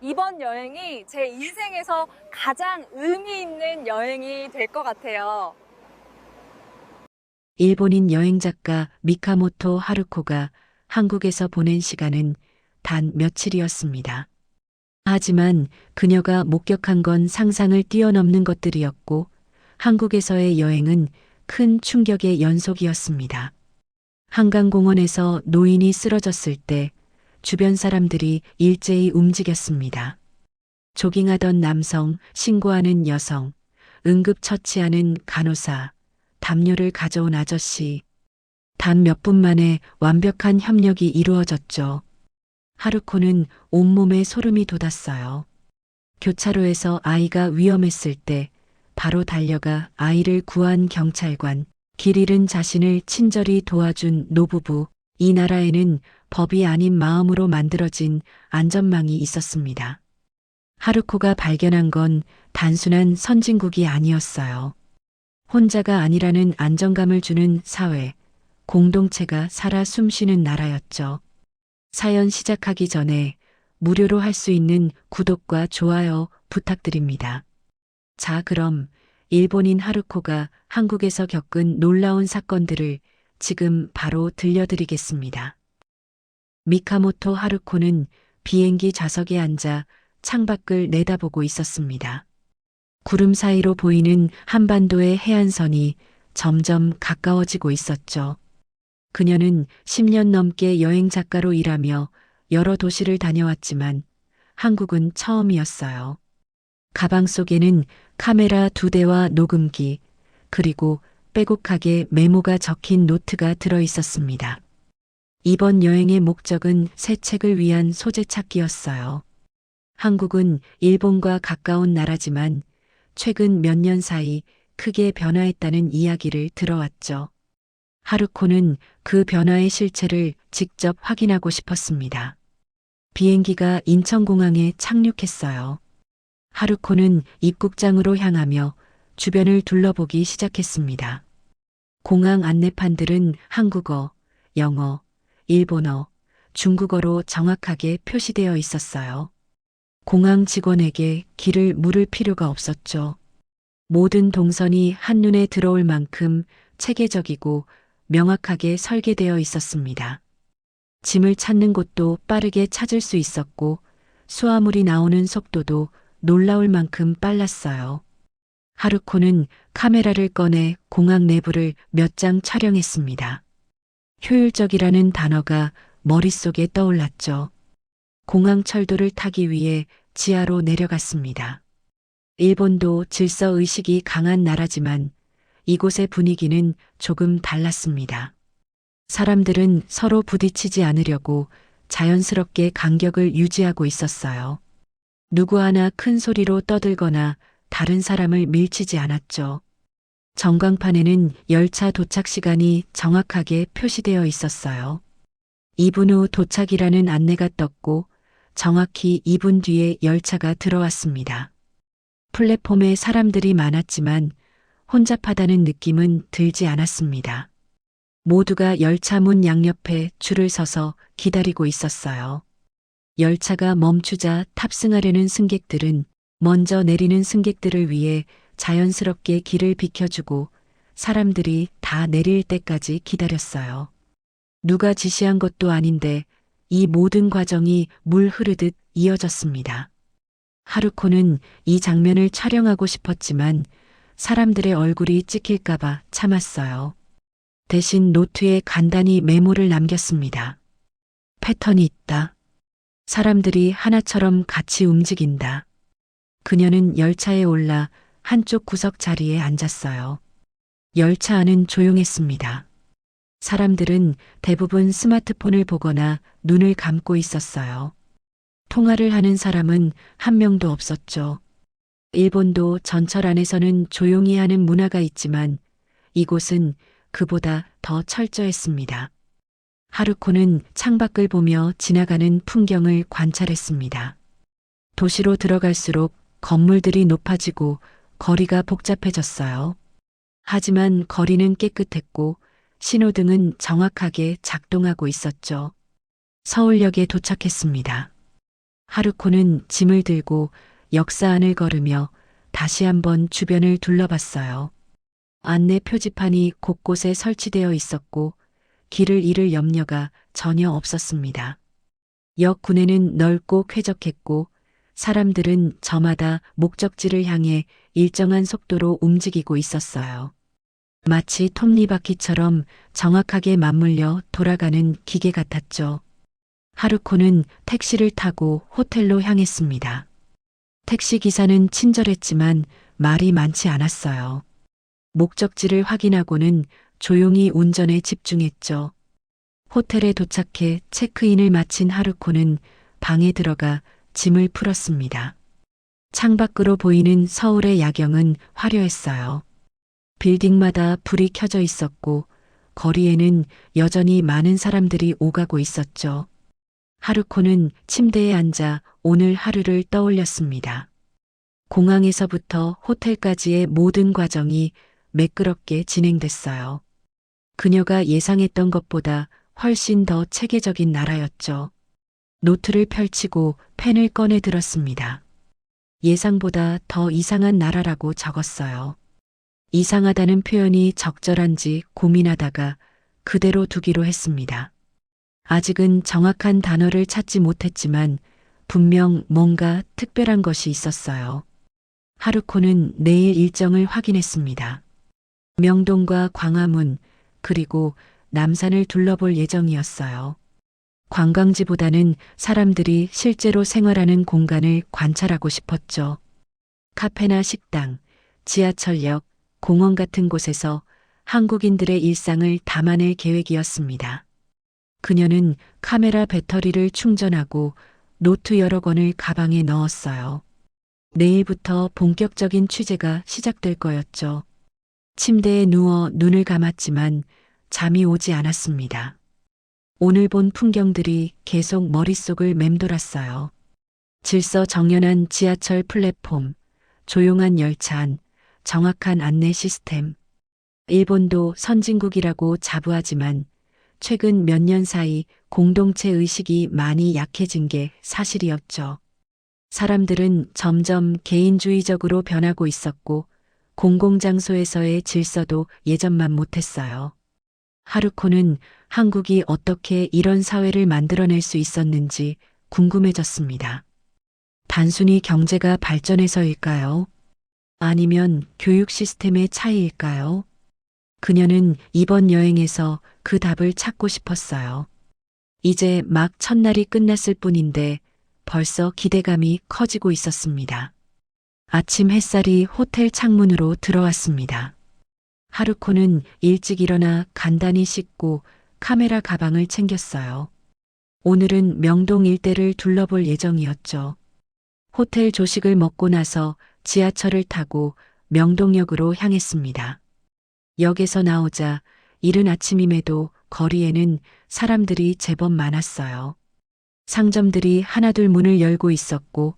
이번 여행이 제 인생에서 가장 의미 있는 여행이 될 것 같아요. 일본인 여행작가 미카모토 하루코가 한국에서 보낸 시간은 단 며칠이었습니다. 하지만 그녀가 목격한 건 상상을 뛰어넘는 것들이었고 한국에서의 여행은 큰 충격의 연속이었습니다. 한강공원에서 노인이 쓰러졌을 때 주변 사람들이 일제히 움직였습니다. 조깅하던 남성, 신고하는 여성, 응급처치하는 간호사, 담요를 가져온 아저씨. 단 몇 분 만에 완벽한 협력이 이루어졌죠. 하루코는 온몸에 소름이 돋았어요. 교차로에서 아이가 위험했을 때 바로 달려가 아이를 구한 경찰관, 길 잃은 자신을 친절히 도와준 노부부, 이 나라에는 법이 아닌 마음으로 만들어진 안전망이 있었습니다. 하루코가 발견한 건 단순한 선진국이 아니었어요. 혼자가 아니라는 안정감을 주는 사회, 공동체가 살아 숨쉬는 나라였죠. 사연 시작하기 전에 무료로 할 수 있는 구독과 좋아요 부탁드립니다. 자, 그럼 일본인 하루코가 한국에서 겪은 놀라운 사건들을 지금 바로 들려드리겠습니다. 미카모토 하루코는 비행기 좌석에 앉아 창밖을 내다보고 있었습니다. 구름 사이로 보이는 한반도의 해안선이 점점 가까워지고 있었죠. 그녀는 10년 넘게 여행 작가로 일하며 여러 도시를 다녀왔지만 한국은 처음이었어요. 가방 속에는 카메라 2대와 녹음기, 그리고 빼곡하게 메모가 적힌 노트가 들어 있었습니다. 이번 여행의 목적은 새 책을 위한 소재 찾기였어요. 한국은 일본과 가까운 나라지만 최근 몇 년 사이 크게 변화했다는 이야기를 들어왔죠. 하루코는 그 변화의 실체를 직접 확인하고 싶었습니다. 비행기가 인천공항에 착륙했어요. 하루코는 입국장으로 향하며 주변을 둘러보기 시작했습니다. 공항 안내판들은 한국어, 영어, 일본어, 중국어로 정확하게 표시되어 있었어요. 공항 직원에게 길을 물을 필요가 없었죠. 모든 동선이 한눈에 들어올 만큼 체계적이고 명확하게 설계되어 있었습니다. 짐을 찾는 곳도 빠르게 찾을 수 있었고 수화물이 나오는 속도도 놀라울 만큼 빨랐어요. 하루코는 카메라를 꺼내 공항 내부를 몇 장 촬영했습니다. 효율적이라는 단어가 머릿속에 떠올랐죠. 공항 철도를 타기 위해 지하로 내려갔습니다. 일본도 질서 의식이 강한 나라지만 이곳의 분위기는 조금 달랐습니다. 사람들은 서로 부딪히지 않으려고 자연스럽게 간격을 유지하고 있었어요. 누구 하나 큰 소리로 떠들거나 다른 사람을 밀치지 않았죠. 전광판에는 열차 도착 시간이 정확하게 표시되어 있었어요. 2분 후 도착이라는 안내가 떴고 정확히 2분 뒤에 열차가 들어왔습니다. 플랫폼에 사람들이 많았지만 혼잡하다는 느낌은 들지 않았습니다. 모두가 열차 문 양옆에 줄을 서서 기다리고 있었어요. 열차가 멈추자 탑승하려는 승객들은 먼저 내리는 승객들을 위해 자연스럽게 길을 비켜주고 사람들이 다 내릴 때까지 기다렸어요. 누가 지시한 것도 아닌데 이 모든 과정이 물 흐르듯 이어졌습니다. 하루코는 이 장면을 촬영하고 싶었지만 사람들의 얼굴이 찍힐까봐 참았어요. 대신 노트에 간단히 메모를 남겼습니다. 패턴이 있다. 사람들이 하나처럼 같이 움직인다. 그녀는 열차에 올라 한쪽 구석 자리에 앉았어요. 열차 안은 조용했습니다. 사람들은 대부분 스마트폰을 보거나 눈을 감고 있었어요. 통화를 하는 사람은 한 명도 없었죠. 일본도 전철 안에서는 조용히 하는 문화가 있지만 이곳은 그보다 더 철저했습니다. 하루코는 창밖을 보며 지나가는 풍경을 관찰했습니다. 도시로 들어갈수록 건물들이 높아지고 거리가 복잡해졌어요. 하지만 거리는 깨끗했고 신호등은 정확하게 작동하고 있었죠. 서울역에 도착했습니다. 하루코는 짐을 들고 역사 안을 걸으며 다시 한번 주변을 둘러봤어요. 안내 표지판이 곳곳에 설치되어 있었고 길을 잃을 염려가 전혀 없었습니다. 역 구내는 넓고 쾌적했고 사람들은 저마다 목적지를 향해 일정한 속도로 움직이고 있었어요. 마치 톱니바퀴처럼 정확하게 맞물려 돌아가는 기계 같았죠. 하루코는 택시를 타고 호텔로 향했습니다. 택시 기사는 친절했지만 말이 많지 않았어요. 목적지를 확인하고는 조용히 운전에 집중했죠. 호텔에 도착해 체크인을 마친 하루코는 방에 들어가 짐을 풀었습니다. 창밖으로 보이는 서울의 야경은 화려했어요. 빌딩마다 불이 켜져 있었고 거리에는 여전히 많은 사람들이 오가고 있었죠. 하루코는 침대에 앉아 오늘 하루를 떠올렸습니다. 공항에서부터 호텔까지의 모든 과정이 매끄럽게 진행됐어요. 그녀가 예상했던 것보다 훨씬 더 체계적인 나라였죠. 노트를 펼치고 펜을 꺼내 들었습니다. 예상보다 더 이상한 나라라고 적었어요. 이상하다는 표현이 적절한지 고민하다가 그대로 두기로 했습니다. 아직은 정확한 단어를 찾지 못했지만 분명 뭔가 특별한 것이 있었어요. 하루코는 내일 일정을 확인했습니다. 명동과 광화문 그리고 남산을 둘러볼 예정이었어요. 관광지보다는 사람들이 실제로 생활하는 공간을 관찰하고 싶었죠. 카페나 식당, 지하철역, 공원 같은 곳에서 한국인들의 일상을 담아낼 계획이었습니다. 그녀는 카메라 배터리를 충전하고 노트 여러 권을 가방에 넣었어요. 내일부터 본격적인 취재가 시작될 거였죠. 침대에 누워 눈을 감았지만 잠이 오지 않았습니다. 오늘 본 풍경들이 계속 머릿속을 맴돌았어요. 질서정연한 지하철 플랫폼, 조용한 열차 안, 정확한 안내 시스템. 일본도 선진국이라고 자부하지만 최근 몇 년 사이 공동체 의식이 많이 약해진 게 사실이었죠. 사람들은 점점 개인주의적으로 변하고 있었고 공공장소에서의 질서도 예전만 못했어요. 하루코는 한국이 어떻게 이런 사회를 만들어낼 수 있었는지 궁금해졌습니다. 단순히 경제가 발전해서일까요? 아니면 교육 시스템의 차이일까요? 그녀는 이번 여행에서 그 답을 찾고 싶었어요. 이제 막 첫날이 끝났을 뿐인데 벌써 기대감이 커지고 있었습니다. 아침 햇살이 호텔 창문으로 들어왔습니다. 하루코는 일찍 일어나 간단히 씻고 카메라 가방을 챙겼어요. 오늘은 명동 일대를 둘러볼 예정이었죠. 호텔 조식을 먹고 나서 지하철을 타고 명동역으로 향했습니다. 역에서 나오자 이른 아침임에도 거리에는 사람들이 제법 많았어요. 상점들이 하나둘 문을 열고 있었고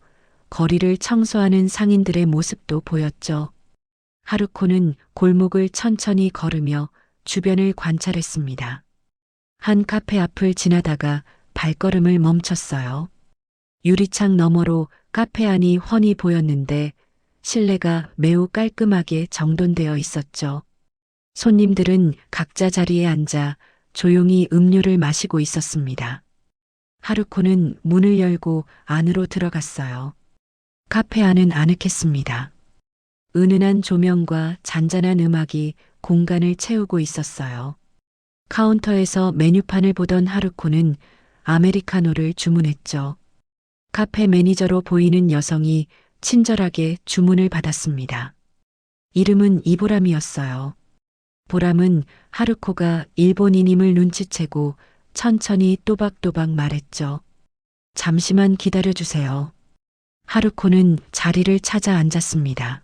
거리를 청소하는 상인들의 모습도 보였죠. 하루코는 골목을 천천히 걸으며 주변을 관찰했습니다. 한 카페 앞을 지나다가 발걸음을 멈췄어요. 유리창 너머로 카페 안이 훤히 보였는데 실내가 매우 깔끔하게 정돈되어 있었죠. 손님들은 각자 자리에 앉아 조용히 음료를 마시고 있었습니다. 하루코는 문을 열고 안으로 들어갔어요. 카페 안은 아늑했습니다. 은은한 조명과 잔잔한 음악이 공간을 채우고 있었어요. 카운터에서 메뉴판을 보던 하루코는 아메리카노를 주문했죠. 카페 매니저로 보이는 여성이 친절하게 주문을 받았습니다. 이름은 이보람이었어요. 보람은 하루코가 일본인임을 눈치채고 천천히 또박또박 말했죠. 잠시만 기다려주세요. 하루코는 자리를 찾아 앉았습니다.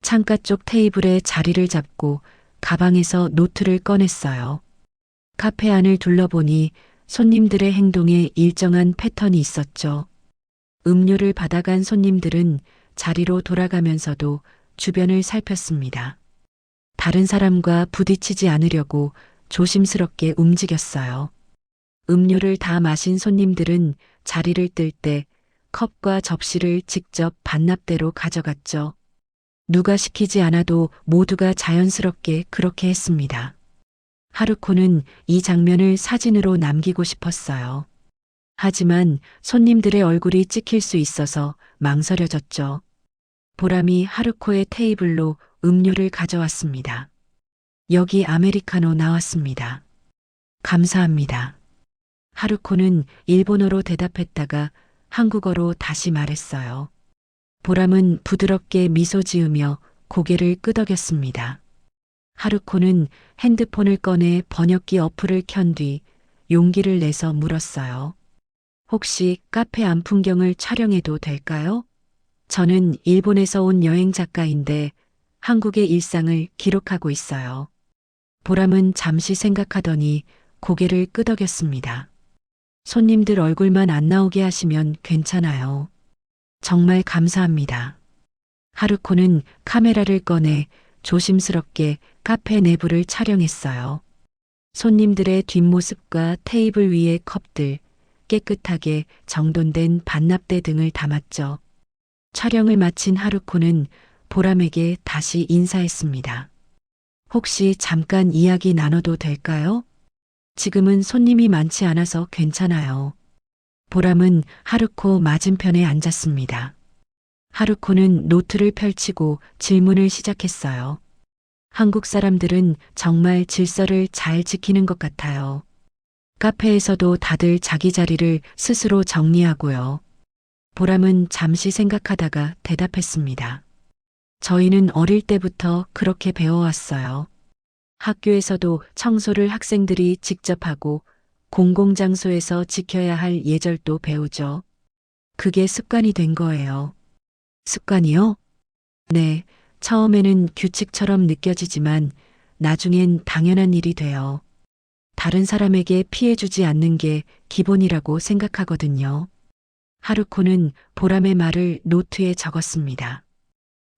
창가 쪽 테이블에 자리를 잡고 가방에서 노트를 꺼냈어요. 카페 안을 둘러보니 손님들의 행동에 일정한 패턴이 있었죠. 음료를 받아간 손님들은 자리로 돌아가면서도 주변을 살폈습니다. 다른 사람과 부딪히지 않으려고 조심스럽게 움직였어요. 음료를 다 마신 손님들은 자리를 뜰 때 컵과 접시를 직접 반납대로 가져갔죠. 누가 시키지 않아도 모두가 자연스럽게 그렇게 했습니다. 하루코는 이 장면을 사진으로 남기고 싶었어요. 하지만 손님들의 얼굴이 찍힐 수 있어서 망설여졌죠. 보람이 하루코의 테이블로 음료를 가져왔습니다. 여기 아메리카노 나왔습니다. 감사합니다. 하루코는 일본어로 대답했다가 한국어로 다시 말했어요. 보람은 부드럽게 미소 지으며 고개를 끄덕였습니다. 하루코는 핸드폰을 꺼내 번역기 어플을 켠 뒤 용기를 내서 물었어요. 혹시 카페 안 풍경을 촬영해도 될까요? 저는 일본에서 온 여행 작가인데 한국의 일상을 기록하고 있어요. 보람은 잠시 생각하더니 고개를 끄덕였습니다. 손님들 얼굴만 안 나오게 하시면 괜찮아요. 정말 감사합니다. 하루코는 카메라를 꺼내 조심스럽게 카페 내부를 촬영했어요. 손님들의 뒷모습과 테이블 위의 컵들, 깨끗하게 정돈된 반납대 등을 담았죠. 촬영을 마친 하루코는 보람에게 다시 인사했습니다. 혹시 잠깐 이야기 나눠도 될까요? 지금은 손님이 많지 않아서 괜찮아요. 보람은 하루코 맞은편에 앉았습니다. 하루코는 노트를 펼치고 질문을 시작했어요. 한국 사람들은 정말 질서를 잘 지키는 것 같아요. 카페에서도 다들 자기 자리를 스스로 정리하고요. 보람은 잠시 생각하다가 대답했습니다. 저희는 어릴 때부터 그렇게 배워왔어요. 학교에서도 청소를 학생들이 직접 하고 공공장소에서 지켜야 할 예절도 배우죠. 그게 습관이 된 거예요. 습관이요? 네, 처음에는 규칙처럼 느껴지지만 나중엔 당연한 일이 돼요. 다른 사람에게 피해 주지 않는 게 기본이라고 생각하거든요. 하루코는 보람의 말을 노트에 적었습니다.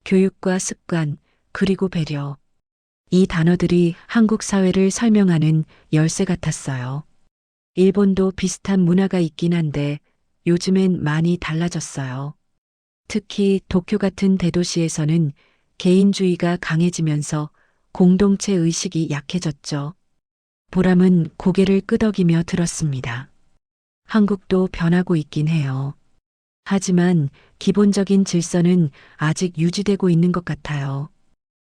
교육과 습관, 그리고 배려. 이 단어들이 한국 사회를 설명하는 열쇠 같았어요. 일본도 비슷한 문화가 있긴 한데 요즘엔 많이 달라졌어요. 특히 도쿄 같은 대도시에서는 개인주의가 강해지면서 공동체 의식이 약해졌죠. 보람은 고개를 끄덕이며 들었습니다. 한국도 변하고 있긴 해요. 하지만 기본적인 질서는 아직 유지되고 있는 것 같아요.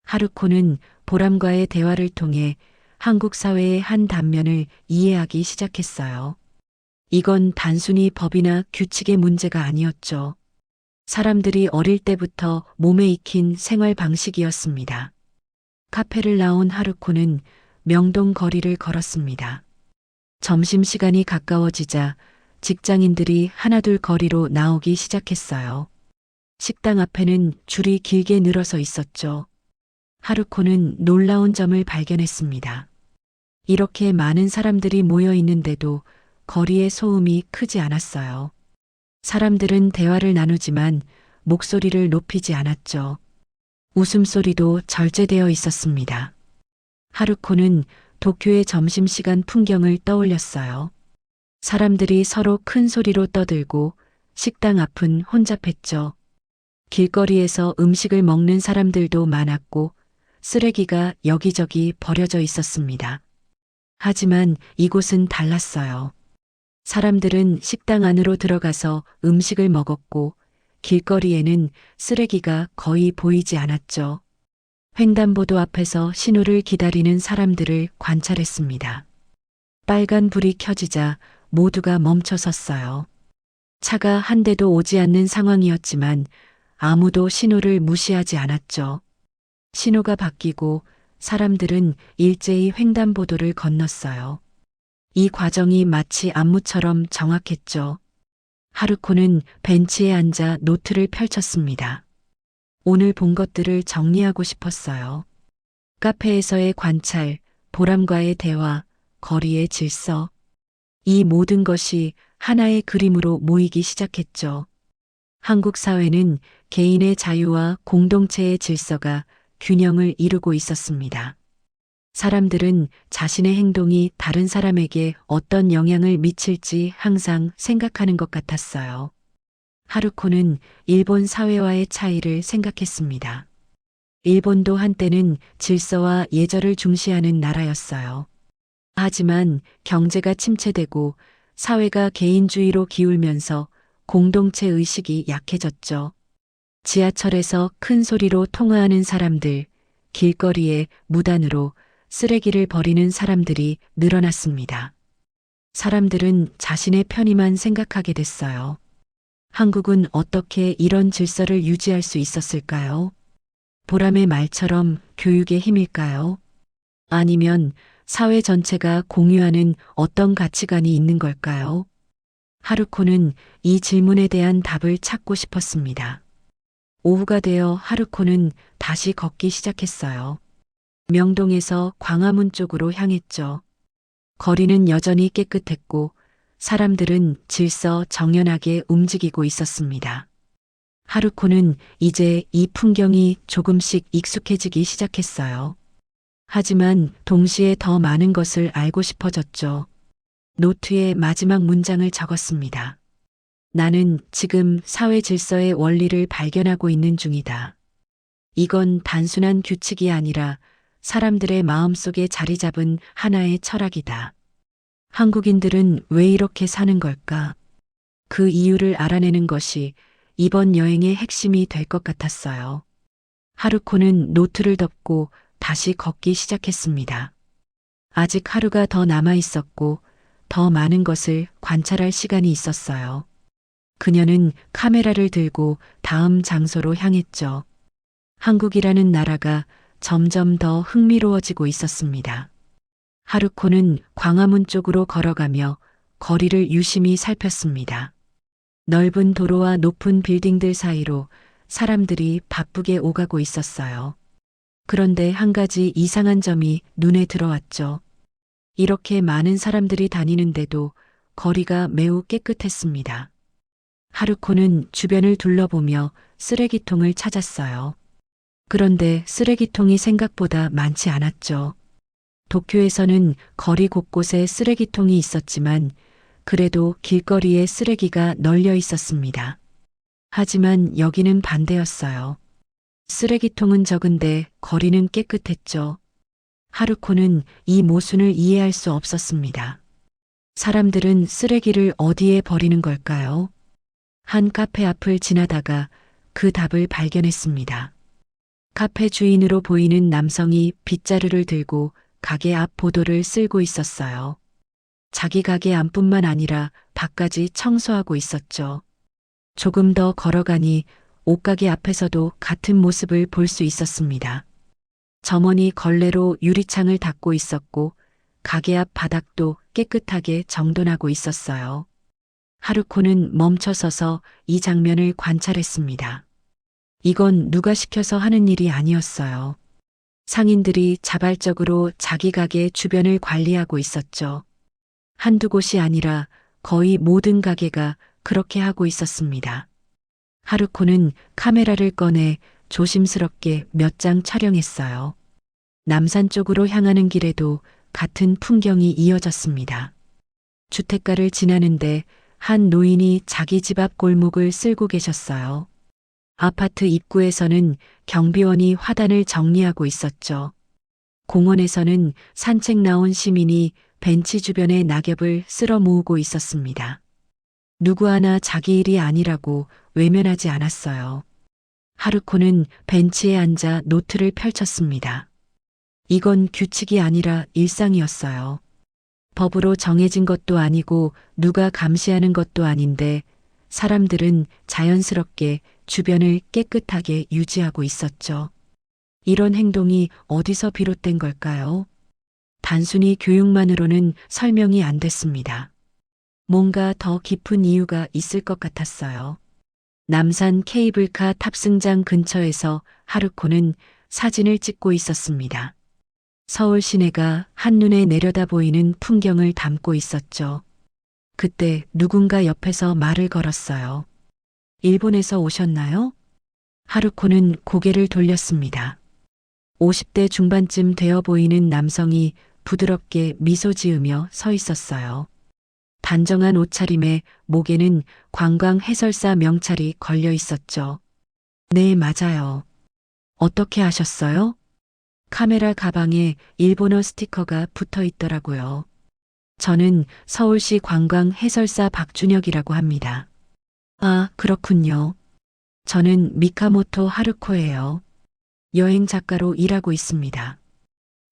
하루코는 보람과의 대화를 통해 한국 사회의 한 단면을 이해하기 시작했어요. 이건 단순히 법이나 규칙의 문제가 아니었죠. 사람들이 어릴 때부터 몸에 익힌 생활 방식이었습니다. 카페를 나온 하루코는 명동 거리를 걸었습니다. 점심시간이 가까워지자 직장인들이 하나둘 거리로 나오기 시작했어요. 식당 앞에는 줄이 길게 늘어서 있었죠. 하루코는 놀라운 점을 발견했습니다. 이렇게 많은 사람들이 모여 있는데도 거리의 소음이 크지 않았어요. 사람들은 대화를 나누지만 목소리를 높이지 않았죠. 웃음소리도 절제되어 있었습니다. 하루코는 도쿄의 점심시간 풍경을 떠올렸어요. 사람들이 서로 큰 소리로 떠들고 식당 앞은 혼잡했죠. 길거리에서 음식을 먹는 사람들도 많았고 쓰레기가 여기저기 버려져 있었습니다. 하지만 이곳은 달랐어요. 사람들은 식당 안으로 들어가서 음식을 먹었고 길거리에는 쓰레기가 거의 보이지 않았죠. 횡단보도 앞에서 신호를 기다리는 사람들을 관찰했습니다. 빨간 불이 켜지자 모두가 멈춰 섰어요. 차가 한 대도 오지 않는 상황이었지만 아무도 신호를 무시하지 않았죠. 신호가 바뀌고 사람들은 일제히 횡단보도를 건넜어요. 이 과정이 마치 안무처럼 정확했죠. 하루코는 벤치에 앉아 노트를 펼쳤습니다. 오늘 본 것들을 정리하고 싶었어요. 카페에서의 관찰, 보람과의 대화, 거리의 질서. 이 모든 것이 하나의 그림으로 모이기 시작했죠. 한국 사회는 개인의 자유와 공동체의 질서가 균형을 이루고 있었습니다. 사람들은 자신의 행동이 다른 사람에게 어떤 영향을 미칠지 항상 생각하는 것 같았어요. 하루코는 일본 사회와의 차이를 생각했습니다. 일본도 한때는 질서와 예절을 중시하는 나라였어요. 하지만 경제가 침체되고 사회가 개인주의로 기울면서 공동체 의식이 약해졌죠. 지하철에서 큰 소리로 통화하는 사람들, 길거리에 무단으로 쓰레기를 버리는 사람들이 늘어났습니다. 사람들은 자신의 편의만 생각하게 됐어요. 한국은 어떻게 이런 질서를 유지할 수 있었을까요? 보람의 말처럼 교육의 힘일까요? 아니면 사회 전체가 공유하는 어떤 가치관이 있는 걸까요? 하루코는 이 질문에 대한 답을 찾고 싶었습니다. 오후가 되어 하루코는 다시 걷기 시작했어요. 명동에서 광화문 쪽으로 향했죠. 거리는 여전히 깨끗했고 사람들은 질서 정연하게 움직이고 있었습니다. 하루코는 이제 이 풍경이 조금씩 익숙해지기 시작했어요. 하지만 동시에 더 많은 것을 알고 싶어졌죠. 노트에 마지막 문장을 적었습니다. 나는 지금 사회 질서의 원리를 발견하고 있는 중이다. 이건 단순한 규칙이 아니라 사람들의 마음속에 자리 잡은 하나의 철학이다. 한국인들은 왜 이렇게 사는 걸까? 그 이유를 알아내는 것이 이번 여행의 핵심이 될 것 같았어요. 하루코는 노트를 덮고 다시 걷기 시작했습니다. 아직 하루가 더 남아 있었고 더 많은 것을 관찰할 시간이 있었어요. 그녀는 카메라를 들고 다음 장소로 향했죠. 한국이라는 나라가 점점 더 흥미로워지고 있었습니다. 하루코는 광화문 쪽으로 걸어가며 거리를 유심히 살폈습니다. 넓은 도로와 높은 빌딩들 사이로 사람들이 바쁘게 오가고 있었어요. 그런데 한 가지 이상한 점이 눈에 들어왔죠. 이렇게 많은 사람들이 다니는데도 거리가 매우 깨끗했습니다. 하루코는 주변을 둘러보며 쓰레기통을 찾았어요. 그런데 쓰레기통이 생각보다 많지 않았죠. 도쿄에서는 거리 곳곳에 쓰레기통이 있었지만 그래도 길거리에 쓰레기가 널려 있었습니다. 하지만 여기는 반대였어요. 쓰레기통은 적은데 거리는 깨끗했죠. 하루코는 이 모순을 이해할 수 없었습니다. 사람들은 쓰레기를 어디에 버리는 걸까요? 한 카페 앞을 지나다가 그 답을 발견했습니다. 카페 주인으로 보이는 남성이 빗자루를 들고 가게 앞 보도를 쓸고 있었어요. 자기 가게 안뿐만 아니라 밖까지 청소하고 있었죠. 조금 더 걸어가니 옷가게 앞에서도 같은 모습을 볼 수 있었습니다. 점원이 걸레로 유리창을 닦고 있었고 가게 앞 바닥도 깨끗하게 정돈하고 있었어요. 하루코는 멈춰서서 이 장면을 관찰했습니다. 이건 누가 시켜서 하는 일이 아니었어요. 상인들이 자발적으로 자기 가게 주변을 관리하고 있었죠. 한두 곳이 아니라 거의 모든 가게가 그렇게 하고 있었습니다. 하루코는 카메라를 꺼내 조심스럽게 몇 장 촬영했어요. 남산 쪽으로 향하는 길에도 같은 풍경이 이어졌습니다. 주택가를 지나는데 한 노인이 자기 집 앞 골목을 쓸고 계셨어요. 아파트 입구에서는 경비원이 화단을 정리하고 있었죠. 공원에서는 산책 나온 시민이 벤치 주변에 낙엽을 쓸어 모으고 있었습니다. 누구 하나 자기 일이 아니라고 외면하지 않았어요. 하루코는 벤치에 앉아 노트를 펼쳤습니다. 이건 규칙이 아니라 일상이었어요. 법으로 정해진 것도 아니고 누가 감시하는 것도 아닌데 사람들은 자연스럽게 주변을 깨끗하게 유지하고 있었죠. 이런 행동이 어디서 비롯된 걸까요? 단순히 교육만으로는 설명이 안 됐습니다. 뭔가 더 깊은 이유가 있을 것 같았어요. 남산 케이블카 탑승장 근처에서 하루코는 사진을 찍고 있었습니다. 서울 시내가 한눈에 내려다 보이는 풍경을 담고 있었죠. 그때 누군가 옆에서 말을 걸었어요. 일본에서 오셨나요? 하루코는 고개를 돌렸습니다. 50대 중반쯤 되어 보이는 남성이 부드럽게 미소 지으며 서 있었어요. 단정한 옷차림에 목에는 관광 해설사 명찰이 걸려 있었죠. 네, 맞아요. 어떻게 아셨어요? 카메라 가방에 일본어 스티커가 붙어 있더라고요. 저는 서울시 관광 해설사 박준혁이라고 합니다. 아, 그렇군요. 저는 미카모토 하루코예요. 여행 작가로 일하고 있습니다.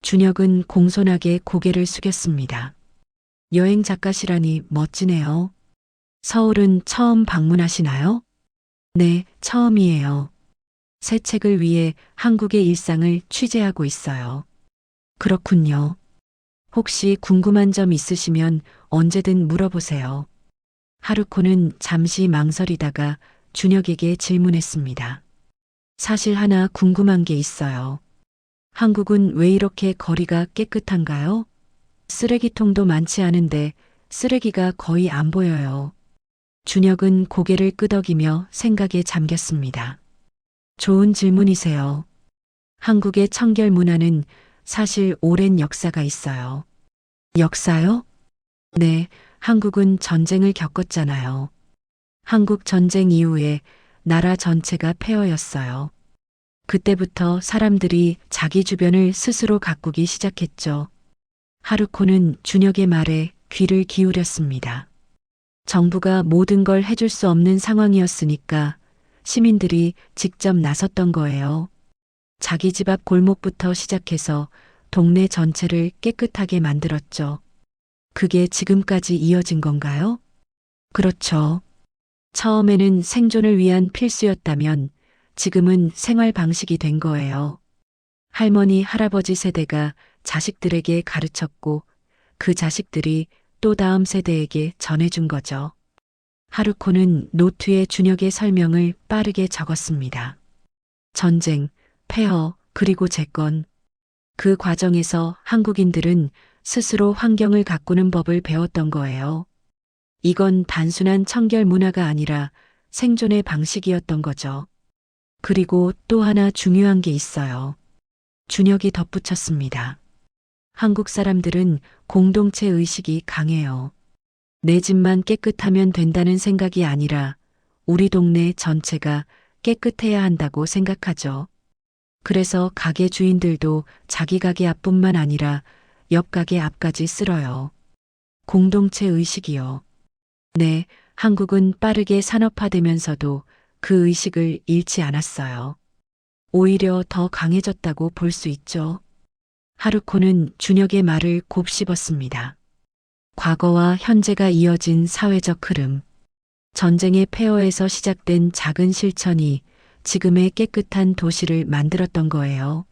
준혁은 공손하게 고개를 숙였습니다. 여행 작가시라니 멋지네요. 서울은 처음 방문하시나요? 네, 처음이에요. 새 책을 위해 한국의 일상을 취재하고 있어요. 그렇군요. 혹시 궁금한 점 있으시면 언제든 물어보세요. 하루코는 잠시 망설이다가 준혁에게 질문했습니다. 사실 하나 궁금한 게 있어요. 한국은 왜 이렇게 거리가 깨끗한가요? 쓰레기통도 많지 않은데 쓰레기가 거의 안 보여요. 준혁은 고개를 끄덕이며 생각에 잠겼습니다. 좋은 질문이세요. 한국의 청결 문화는 사실 오랜 역사가 있어요. 역사요? 네, 한국은 전쟁을 겪었잖아요. 한국 전쟁 이후에 나라 전체가 폐허였어요. 그때부터 사람들이 자기 주변을 스스로 가꾸기 시작했죠. 하루코는 준혁의 말에 귀를 기울였습니다. 정부가 모든 걸 해줄 수 없는 상황이었으니까 시민들이 직접 나섰던 거예요. 자기 집 앞 골목부터 시작해서 동네 전체를 깨끗하게 만들었죠. 그게 지금까지 이어진 건가요? 그렇죠. 처음에는 생존을 위한 필수였다면 지금은 생활 방식이 된 거예요. 할머니, 할아버지 세대가 자식들에게 가르쳤고 그 자식들이 또 다음 세대에게 전해준 거죠. 하루코는 노트에 준혁의 설명을 빠르게 적었습니다. 전쟁, 폐허, 그리고 재건. 그 과정에서 한국인들은 스스로 환경을 가꾸는 법을 배웠던 거예요. 이건 단순한 청결 문화가 아니라 생존의 방식이었던 거죠. 그리고 또 하나 중요한 게 있어요. 준혁이 덧붙였습니다. 한국 사람들은 공동체 의식이 강해요. 내 집만 깨끗하면 된다는 생각이 아니라 우리 동네 전체가 깨끗해야 한다고 생각하죠. 그래서 가게 주인들도 자기 가게 앞뿐만 아니라 옆 가게 앞까지 쓸어요. 공동체 의식이요. 네, 한국은 빠르게 산업화되면서도 그 의식을 잃지 않았어요. 오히려 더 강해졌다고 볼 수 있죠. 하루코는 준혁의 말을 곱씹었습니다. 과거와 현재가 이어진 사회적 흐름. 전쟁의 폐허에서 시작된 작은 실천이 지금의 깨끗한 도시를 만들었던 거예요.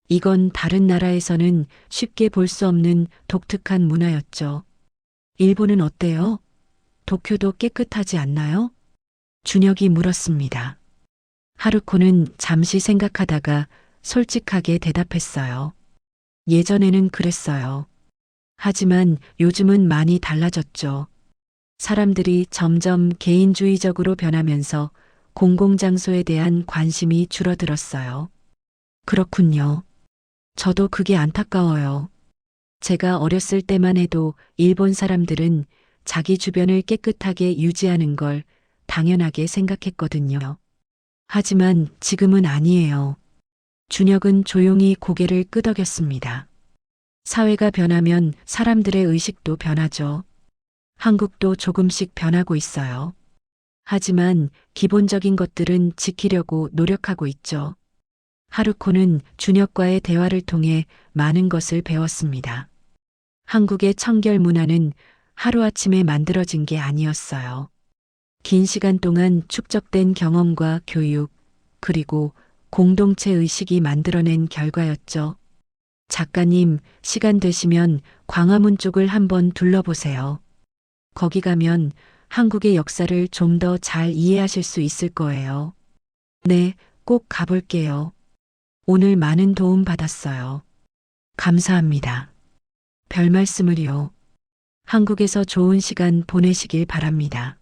이건 다른 나라에서는 쉽게 볼 수 없는 독특한 문화였죠. 일본은 어때요? 도쿄도 깨끗하지 않나요? 준혁이 물었습니다. 하루코는 잠시 생각하다가 솔직하게 대답했어요. 예전에는 그랬어요. 하지만 요즘은 많이 달라졌죠. 사람들이 점점 개인주의적으로 변하면서 공공장소에 대한 관심이 줄어들었어요. 그렇군요. 저도 그게 안타까워요. 제가 어렸을 때만 해도 일본 사람들은 자기 주변을 깨끗하게 유지하는 걸 당연하게 생각했거든요. 하지만 지금은 아니에요. 준혁은 조용히 고개를 끄덕였습니다. 사회가 변하면 사람들의 의식도 변하죠. 한국도 조금씩 변하고 있어요. 하지만 기본적인 것들은 지키려고 노력하고 있죠. 하루코는 준혁과의 대화를 통해 많은 것을 배웠습니다. 한국의 청결 문화는 하루아침에 만들어진 게 아니었어요. 긴 시간 동안 축적된 경험과 교육, 그리고 공동체 의식이 만들어낸 결과였죠. 작가님, 시간 되시면 광화문 쪽을 한번 둘러보세요. 거기 가면 한국의 역사를 좀 더 잘 이해하실 수 있을 거예요. 네, 꼭 가볼게요. 오늘 많은 도움 받았어요. 감사합니다. 별 말씀을요. 한국에서 좋은 시간 보내시길 바랍니다.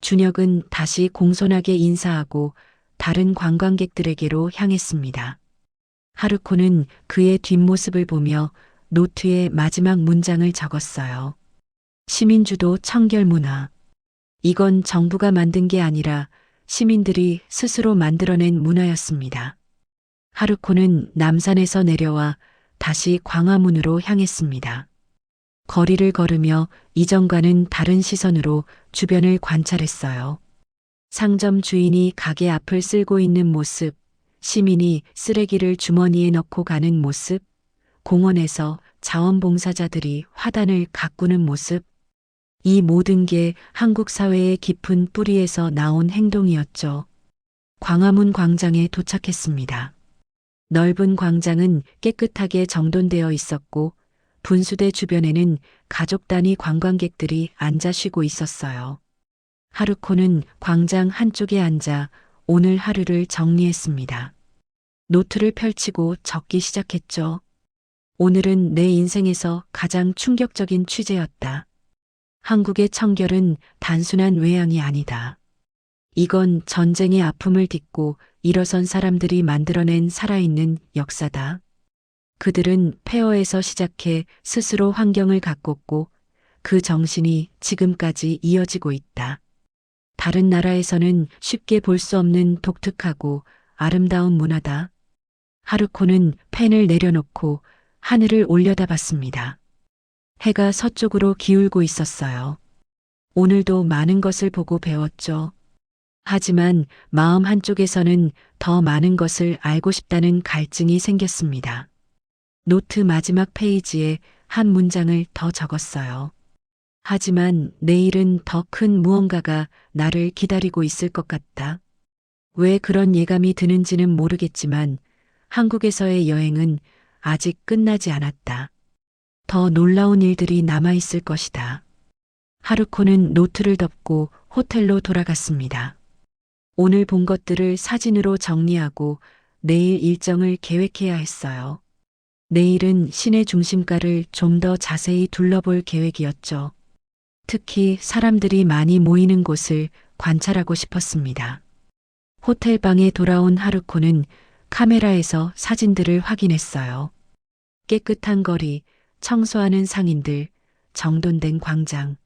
준혁은 다시 공손하게 인사하고 다른 관광객들에게로 향했습니다. 하루코는 그의 뒷모습을 보며 노트에 마지막 문장을 적었어요. 시민주도 청결문화. 이건 정부가 만든 게 아니라 시민들이 스스로 만들어낸 문화였습니다. 하루코는 남산에서 내려와 다시 광화문으로 향했습니다. 거리를 걸으며 이전과는 다른 시선으로 주변을 관찰했어요. 상점 주인이 가게 앞을 쓸고 있는 모습, 시민이 쓰레기를 주머니에 넣고 가는 모습, 공원에서 자원봉사자들이 화단을 가꾸는 모습, 이 모든 게 한국 사회의 깊은 뿌리에서 나온 행동이었죠. 광화문 광장에 도착했습니다. 넓은 광장은 깨끗하게 정돈되어 있었고 분수대 주변에는 가족 단위 관광객들이 앉아 쉬고 있었어요. 하루코는 광장 한쪽에 앉아 오늘 하루를 정리했습니다. 노트를 펼치고 적기 시작했죠. 오늘은 내 인생에서 가장 충격적인 취재였다. 한국의 청결은 단순한 외양이 아니다. 이건 전쟁의 아픔을 딛고 일어선 사람들이 만들어낸 살아있는 역사다. 그들은 폐허에서 시작해 스스로 환경을 가꿨고 그 정신이 지금까지 이어지고 있다. 다른 나라에서는 쉽게 볼 수 없는 독특하고 아름다운 문화다. 하루코는 펜을 내려놓고 하늘을 올려다봤습니다. 해가 서쪽으로 기울고 있었어요. 오늘도 많은 것을 보고 배웠죠. 하지만 마음 한쪽에서는 더 많은 것을 알고 싶다는 갈증이 생겼습니다. 노트 마지막 페이지에 한 문장을 더 적었어요. 하지만 내일은 더 큰 무언가가 나를 기다리고 있을 것 같다. 왜 그런 예감이 드는지는 모르겠지만 한국에서의 여행은 아직 끝나지 않았다. 더 놀라운 일들이 남아있을 것이다. 하루코는 노트를 덮고 호텔로 돌아갔습니다. 오늘 본 것들을 사진으로 정리하고 내일 일정을 계획해야 했어요. 내일은 시내 중심가를 좀 더 자세히 둘러볼 계획이었죠. 특히 사람들이 많이 모이는 곳을 관찰하고 싶었습니다. 호텔 방에 돌아온 하루코는 카메라에서 사진들을 확인했어요. 깨끗한 거리, 청소하는 상인들, 정돈된 광장.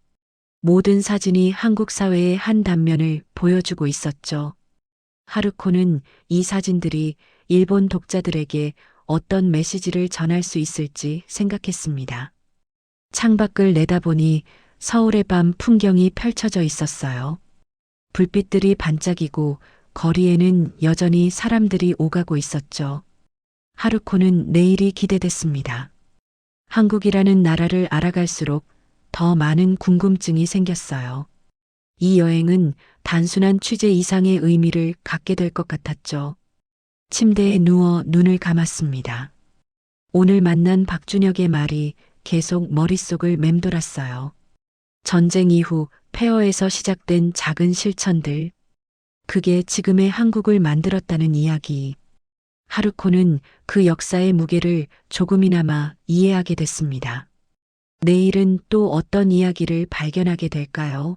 모든 사진이 한국 사회의 한 단면을 보여주고 있었죠. 하루코는 이 사진들이 일본 독자들에게 어떤 메시지를 전할 수 있을지 생각했습니다. 창밖을 내다보니 서울의 밤 풍경이 펼쳐져 있었어요. 불빛들이 반짝이고 거리에는 여전히 사람들이 오가고 있었죠. 하루코는 내일이 기대됐습니다. 한국이라는 나라를 알아갈수록 더 많은 궁금증이 생겼어요. 이 여행은 단순한 취재 이상의 의미를 갖게 될 것 같았죠. 침대에 누워 눈을 감았습니다. 오늘 만난 박준혁의 말이 계속 머릿속을 맴돌았어요. 전쟁 이후 폐허에서 시작된 작은 실천들. 그게 지금의 한국을 만들었다는 이야기. 하루코는 그 역사의 무게를 조금이나마 이해하게 됐습니다. 내일은 또 어떤 이야기를 발견하게 될까요?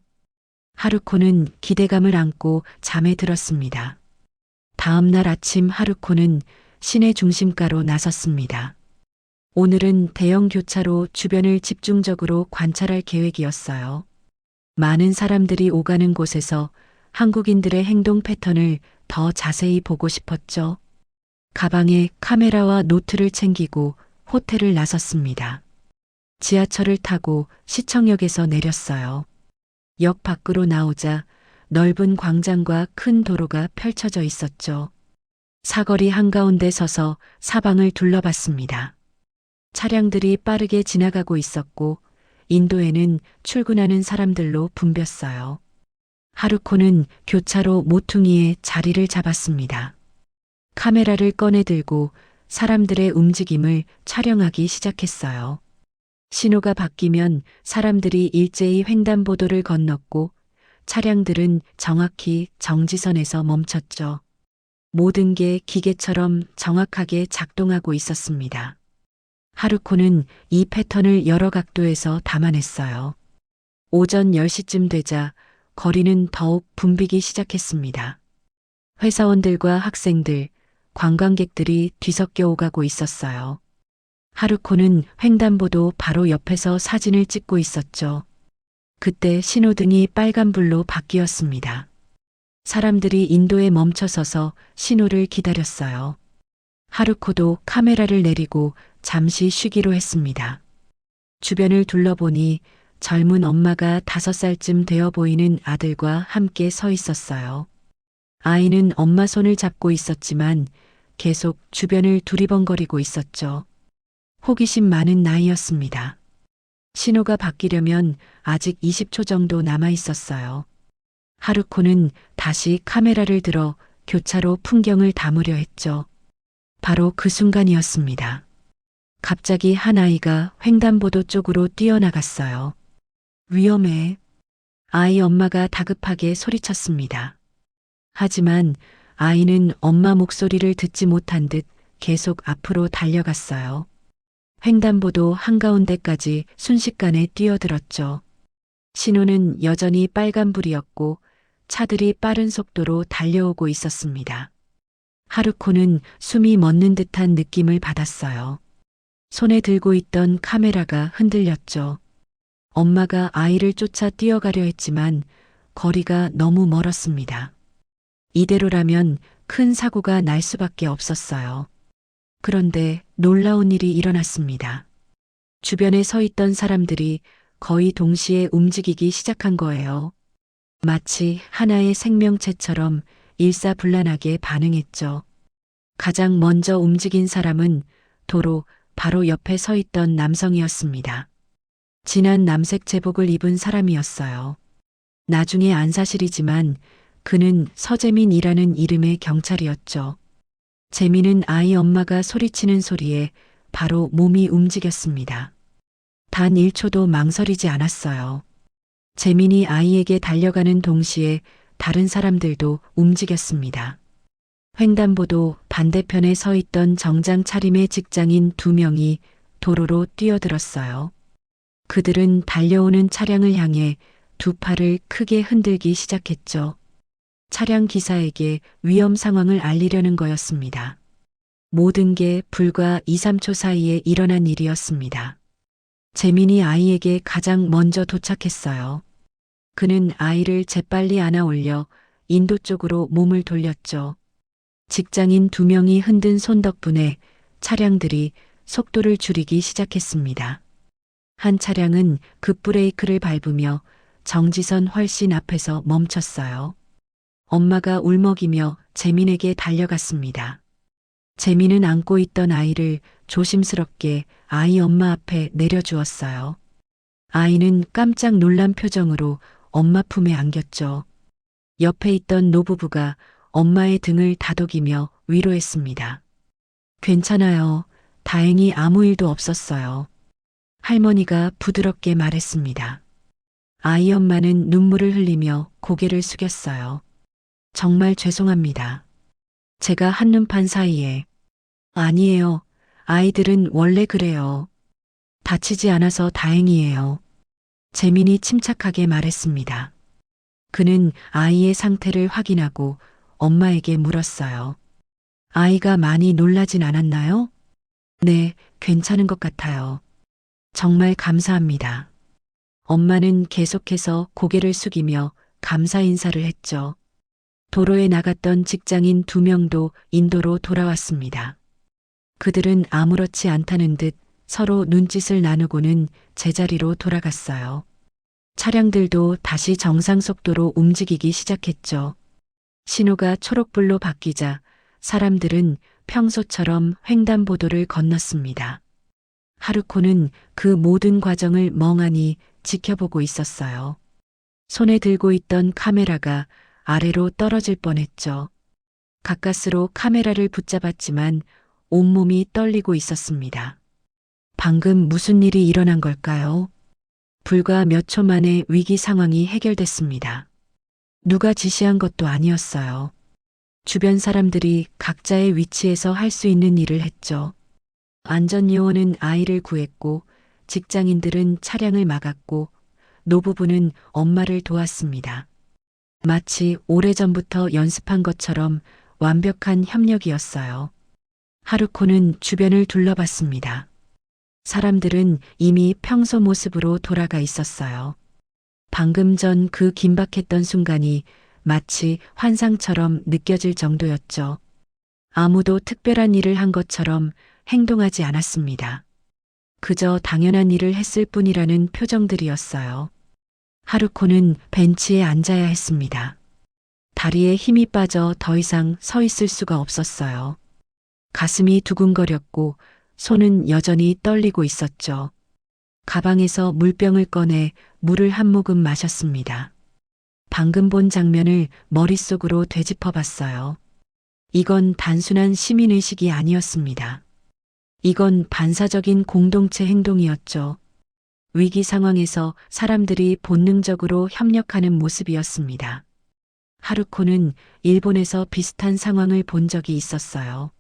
하루코는 기대감을 안고 잠에 들었습니다. 다음 날 아침 하루코는 시내 중심가로 나섰습니다. 오늘은 대형 교차로 주변을 집중적으로 관찰할 계획이었어요. 많은 사람들이 오가는 곳에서 한국인들의 행동 패턴을 더 자세히 보고 싶었죠. 가방에 카메라와 노트를 챙기고 호텔을 나섰습니다. 지하철을 타고 시청역에서 내렸어요. 역 밖으로 나오자 넓은 광장과 큰 도로가 펼쳐져 있었죠. 사거리 한가운데 서서 사방을 둘러봤습니다. 차량들이 빠르게 지나가고 있었고 인도에는 출근하는 사람들로 붐볐어요. 하루코는 교차로 모퉁이에 자리를 잡았습니다. 카메라를 꺼내 들고 사람들의 움직임을 촬영하기 시작했어요. 신호가 바뀌면 사람들이 일제히 횡단보도를 건넜고 차량들은 정확히 정지선에서 멈췄죠. 모든 게 기계처럼 정확하게 작동하고 있었습니다. 하루코는 이 패턴을 여러 각도에서 담아냈어요. 오전 10시쯤 되자 거리는 더욱 붐비기 시작했습니다. 회사원들과 학생들, 관광객들이 뒤섞여 오가고 있었어요. 하루코는 횡단보도 바로 옆에서 사진을 찍고 있었죠. 그때 신호등이 빨간불로 바뀌었습니다. 사람들이 인도에 멈춰서서 신호를 기다렸어요. 하루코도 카메라를 내리고 잠시 쉬기로 했습니다. 주변을 둘러보니 젊은 엄마가 5살쯤 되어 보이는 아들과 함께 서 있었어요. 아이는 엄마 손을 잡고 있었지만 계속 주변을 두리번거리고 있었죠. 호기심 많은 나이였습니다. 신호가 바뀌려면 아직 20초 정도 남아 있었어요. 하루코는 다시 카메라를 들어 교차로 풍경을 담으려 했죠. 바로 그 순간이었습니다. 갑자기 한 아이가 횡단보도 쪽으로 뛰어나갔어요. 위험해. 아이 엄마가 다급하게 소리쳤습니다. 하지만 아이는 엄마 목소리를 듣지 못한 듯 계속 앞으로 달려갔어요. 횡단보도 한가운데까지 순식간에 뛰어들었죠. 신호는 여전히 빨간불이었고 차들이 빠른 속도로 달려오고 있었습니다. 하루코는 숨이 멎는 듯한 느낌을 받았어요. 손에 들고 있던 카메라가 흔들렸죠. 엄마가 아이를 쫓아 뛰어가려 했지만 거리가 너무 멀었습니다. 이대로라면 큰 사고가 날 수밖에 없었어요. 그런데 놀라운 일이 일어났습니다. 주변에 서 있던 사람들이 거의 동시에 움직이기 시작한 거예요. 마치 하나의 생명체처럼 일사불란하게 반응했죠. 가장 먼저 움직인 사람은 도로 바로 옆에 서 있던 남성이었습니다. 진한 남색 제복을 입은 사람이었어요. 나중에 안 사실이지만 그는 서재민이라는 이름의 경찰이었죠. 재민은 아이 엄마가 소리치는 소리에 바로 몸이 움직였습니다. 단 1초도 망설이지 않았어요. 재민이 아이에게 달려가는 동시에 다른 사람들도 움직였습니다. 횡단보도 반대편에 서 있던 정장 차림의 직장인 2명이 도로로 뛰어들었어요. 그들은 달려오는 차량을 향해 두 팔을 크게 흔들기 시작했죠. 차량 기사에게 위험 상황을 알리려는 거였습니다. 모든 게 불과 2, 3초 사이에 일어난 일이었습니다. 재민이 아이에게 가장 먼저 도착했어요. 그는 아이를 재빨리 안아 올려 인도 쪽으로 몸을 돌렸죠. 직장인 2명이 흔든 손 덕분에 차량들이 속도를 줄이기 시작했습니다. 한 차량은 급브레이크를 밟으며 정지선 훨씬 앞에서 멈췄어요. 엄마가 울먹이며 재민에게 달려갔습니다. 재민은 안고 있던 아이를 조심스럽게 아이 엄마 앞에 내려주었어요. 아이는 깜짝 놀란 표정으로 엄마 품에 안겼죠. 옆에 있던 노부부가 엄마의 등을 다독이며 위로했습니다. 괜찮아요. 다행히 아무 일도 없었어요. 할머니가 부드럽게 말했습니다. 아이 엄마는 눈물을 흘리며 고개를 숙였어요. 정말 죄송합니다. 제가 한눈판 사이에. 아니에요. 아이들은 원래 그래요. 다치지 않아서 다행이에요. 재민이 침착하게 말했습니다. 그는 아이의 상태를 확인하고 엄마에게 물었어요. 아이가 많이 놀라진 않았나요? 네, 괜찮은 것 같아요. 정말 감사합니다. 엄마는 계속해서 고개를 숙이며 감사 인사를 했죠. 도로에 나갔던 직장인 2명도 인도로 돌아왔습니다. 그들은 아무렇지 않다는 듯 서로 눈짓을 나누고는 제자리로 돌아갔어요. 차량들도 다시 정상 속도로 움직이기 시작했죠. 신호가 초록불로 바뀌자 사람들은 평소처럼 횡단보도를 건넜습니다. 하루코는 그 모든 과정을 멍하니 지켜보고 있었어요. 손에 들고 있던 카메라가 아래로 떨어질 뻔했죠. 가까스로 카메라를 붙잡았지만 온몸이 떨리고 있었습니다. 방금 무슨 일이 일어난 걸까요? 불과 몇 초 만에 위기 상황이 해결됐습니다. 누가 지시한 것도 아니었어요. 주변 사람들이 각자의 위치에서 할 수 있는 일을 했죠. 안전요원은 아이를 구했고 직장인들은 차량을 막았고 노부부는 엄마를 도왔습니다. 마치 오래전부터 연습한 것처럼 완벽한 협력이었어요. 하루코는 주변을 둘러봤습니다. 사람들은 이미 평소 모습으로 돌아가 있었어요. 방금 전 그 긴박했던 순간이 마치 환상처럼 느껴질 정도였죠. 아무도 특별한 일을 한 것처럼 행동하지 않았습니다. 그저 당연한 일을 했을 뿐이라는 표정들이었어요. 하루코는 벤치에 앉아야 했습니다. 다리에 힘이 빠져 더 이상 서 있을 수가 없었어요. 가슴이 두근거렸고 손은 여전히 떨리고 있었죠. 가방에서 물병을 꺼내 물을 한 모금 마셨습니다. 방금 본 장면을 머릿속으로 되짚어 봤어요. 이건 단순한 시민의식이 아니었습니다. 이건 반사적인 공동체 행동이었죠. 위기 상황에서 사람들이 본능적으로 협력하는 모습이었습니다. 하루코는 일본에서 비슷한 상황을 본 적이 있었어요.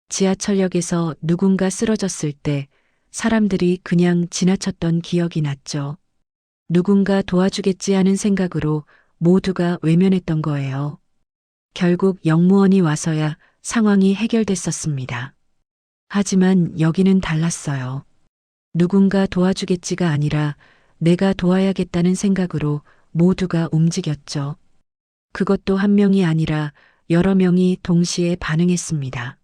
지하철역에서 누군가 쓰러졌을 때 사람들이 그냥 지나쳤던 기억이 났죠. 누군가 도와주겠지 하는 생각으로 모두가 외면했던 거예요. 결국 영무원이 와서야 상황이 해결됐었습니다. 하지만 여기는 달랐어요. 누군가 도와주겠지가 아니라 내가 도와야겠다는 생각으로 모두가 움직였죠. 그것도 한 명이 아니라 여러 명이 동시에 반응했습니다.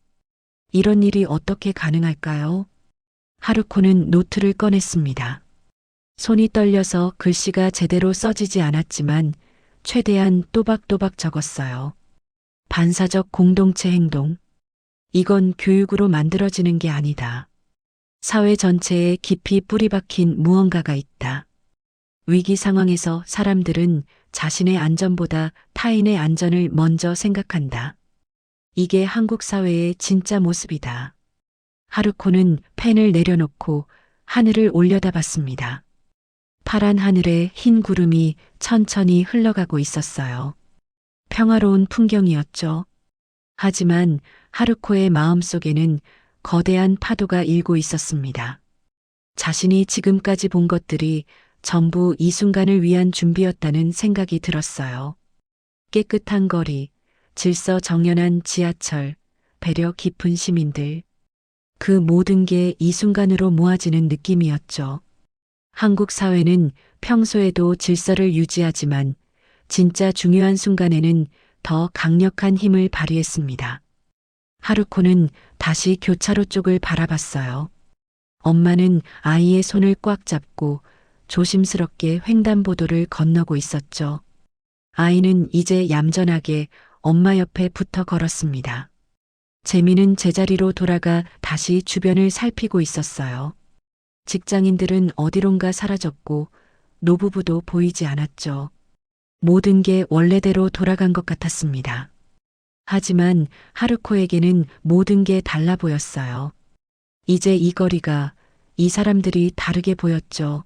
이런 일이 어떻게 가능할까요? 하루코는 노트를 꺼냈습니다. 손이 떨려서 글씨가 제대로 써지지 않았지만 최대한 또박또박 적었어요. 반사적 공동체 행동. 이건 교육으로 만들어지는 게 아니다. 사회 전체에 깊이 뿌리 박힌 무언가가 있다. 위기 상황에서 사람들은 자신의 안전보다 타인의 안전을 먼저 생각한다. 이게 한국 사회의 진짜 모습이다. 하루코는 펜을 내려놓고 하늘을 올려다봤습니다. 파란 하늘에 흰 구름이 천천히 흘러가고 있었어요. 평화로운 풍경이었죠. 하지만 하루코의 마음속에는 거대한 파도가 일고 있었습니다. 자신이 지금까지 본 것들이 전부 이 순간을 위한 준비였다는 생각이 들었어요. 깨끗한 거리, 질서 정연한 지하철, 배려 깊은 시민들. 그 모든 게 이 순간으로 모아지는 느낌이었죠. 한국 사회는 평소에도 질서를 유지하지만 진짜 중요한 순간에는 더 강력한 힘을 발휘했습니다. 하루코는 다시 교차로 쪽을 바라봤어요. 엄마는 아이의 손을 꽉 잡고 조심스럽게 횡단보도를 건너고 있었죠. 아이는 이제 얌전하게 엄마 옆에 붙어 걸었습니다. 재미는 제자리로 돌아가 다시 주변을 살피고 있었어요. 직장인들은 어디론가 사라졌고 노부부도 보이지 않았죠. 모든 게 원래대로 돌아간 것 같았습니다. 하지만 하루코에게는 모든 게 달라 보였어요. 이제 이 거리가, 이 사람들이 다르게 보였죠.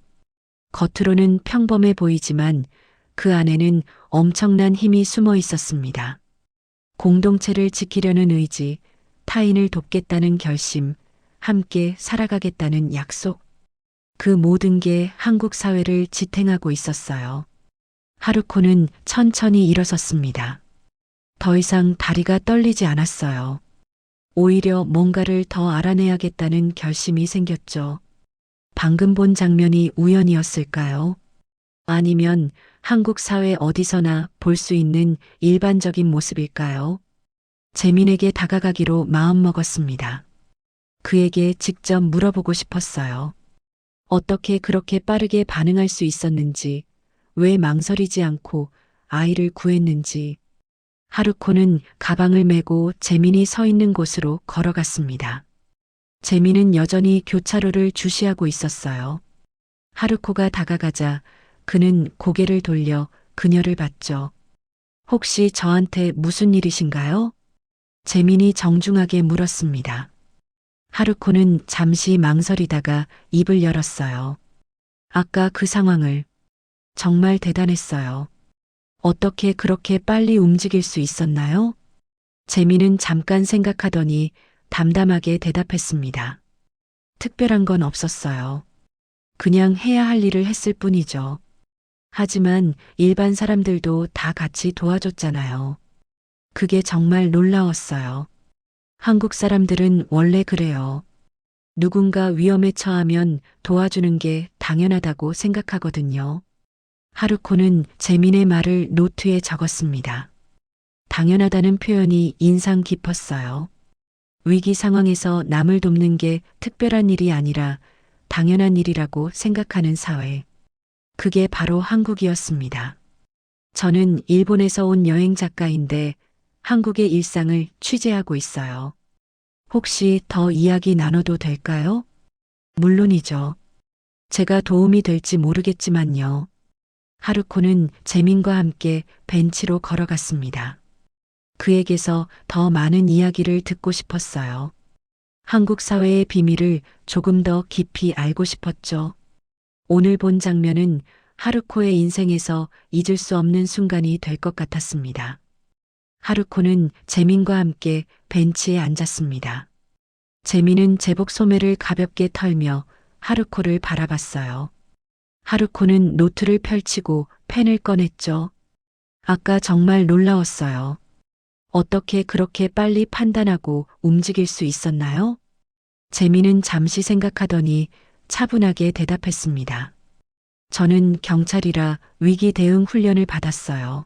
겉으로는 평범해 보이지만 그 안에는 엄청난 힘이 숨어 있었습니다. 공동체를 지키려는 의지, 타인을 돕겠다는 결심, 함께 살아가겠다는 약속. 그 모든 게 한국 사회를 지탱하고 있었어요. 하루코는 천천히 일어섰습니다. 더 이상 다리가 떨리지 않았어요. 오히려 뭔가를 더 알아내야겠다는 결심이 생겼죠. 방금 본 장면이 우연이었을까요? 아니면 한국 사회 어디서나 볼 수 있는 일반적인 모습일까요? 재민에게 다가가기로 마음먹었습니다. 그에게 직접 물어보고 싶었어요. 어떻게 그렇게 빠르게 반응할 수 있었는지, 왜 망설이지 않고 아이를 구했는지. 하루코는 가방을 메고 재민이 서 있는 곳으로 걸어갔습니다. 재민은 여전히 교차로를 주시하고 있었어요. 하루코가 다가가자 그는 고개를 돌려 그녀를 봤죠. 혹시 저한테 무슨 일이신가요? 재민이 정중하게 물었습니다. 하루코는 잠시 망설이다가 입을 열었어요. 아까 그 상황을 정말 대단했어요. 어떻게 그렇게 빨리 움직일 수 있었나요? 재민은 잠깐 생각하더니 담담하게 대답했습니다. 특별한 건 없었어요. 그냥 해야 할 일을 했을 뿐이죠. 하지만 일반 사람들도 다 같이 도와줬잖아요. 그게 정말 놀라웠어요. 한국 사람들은 원래 그래요. 누군가 위험에 처하면 도와주는 게 당연하다고 생각하거든요. 하루코는 재민의 말을 노트에 적었습니다. 당연하다는 표현이 인상 깊었어요. 위기 상황에서 남을 돕는 게 특별한 일이 아니라 당연한 일이라고 생각하는 사회. 그게 바로 한국이었습니다. 저는 일본에서 온 여행 작가인데 한국의 일상을 취재하고 있어요. 혹시 더 이야기 나눠도 될까요? 물론이죠. 제가 도움이 될지 모르겠지만요. 하루코는 재민과 함께 벤치로 걸어갔습니다. 그에게서 더 많은 이야기를 듣고 싶었어요. 한국 사회의 비밀을 조금 더 깊이 알고 싶었죠. 오늘 본 장면은 하루코의 인생에서 잊을 수 없는 순간이 될 것 같았습니다. 하루코는 재민과 함께 벤치에 앉았습니다. 재민은 제복 소매를 가볍게 털며 하루코를 바라봤어요. 하루코는 노트를 펼치고 펜을 꺼냈죠. 아까 정말 놀라웠어요. 어떻게 그렇게 빨리 판단하고 움직일 수 있었나요? 재민은 잠시 생각하더니 차분하게 대답했습니다. 저는 경찰이라 위기 대응 훈련을 받았어요.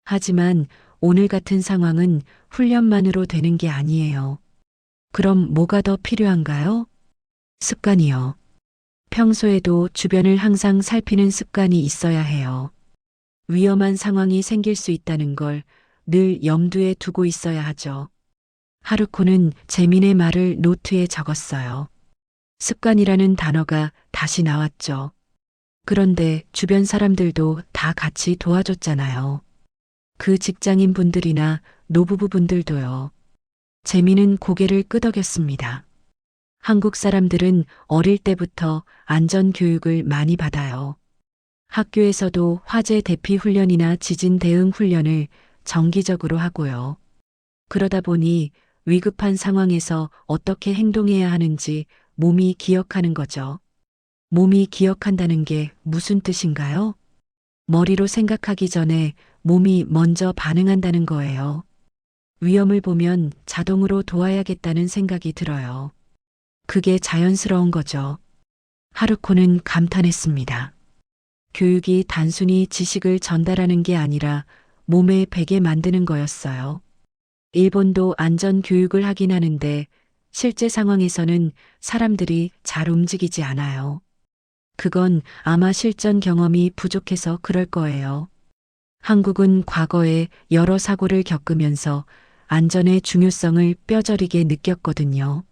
하지만 오늘 같은 상황은 훈련만으로 되는 게 아니에요. 그럼 뭐가 더 필요한가요? 습관이요. 평소에도 주변을 항상 살피는 습관이 있어야 해요. 위험한 상황이 생길 수 있다는 걸 늘 염두에 두고 있어야 하죠. 하루코는 재민의 말을 노트에 적었어요. 습관이라는 단어가 다시 나왔죠. 그런데 주변 사람들도 다 같이 도와줬잖아요. 그 직장인 분들이나 노부부 분들도요. 재민은 고개를 끄덕였습니다. 한국 사람들은 어릴 때부터 안전 교육을 많이 받아요. 학교에서도 화재 대피 훈련이나 지진 대응 훈련을 정기적으로 하고요. 그러다 보니 위급한 상황에서 어떻게 행동해야 하는지 몸이 기억하는 거죠. 몸이 기억한다는 게 무슨 뜻인가요? 머리로 생각하기 전에 몸이 먼저 반응한다는 거예요. 위험을 보면 자동으로 도와야겠다는 생각이 들어요. 그게 자연스러운 거죠. 하루코는 감탄했습니다. 교육이 단순히 지식을 전달하는 게 아니라 몸에 배게 만드는 거였어요. 일본도 안전 교육을 하긴 하는데 실제 상황에서는 사람들이 잘 움직이지 않아요. 그건 아마 실전 경험이 부족해서 그럴 거예요. 한국은 과거에 여러 사고를 겪으면서 안전의 중요성을 뼈저리게 느꼈거든요.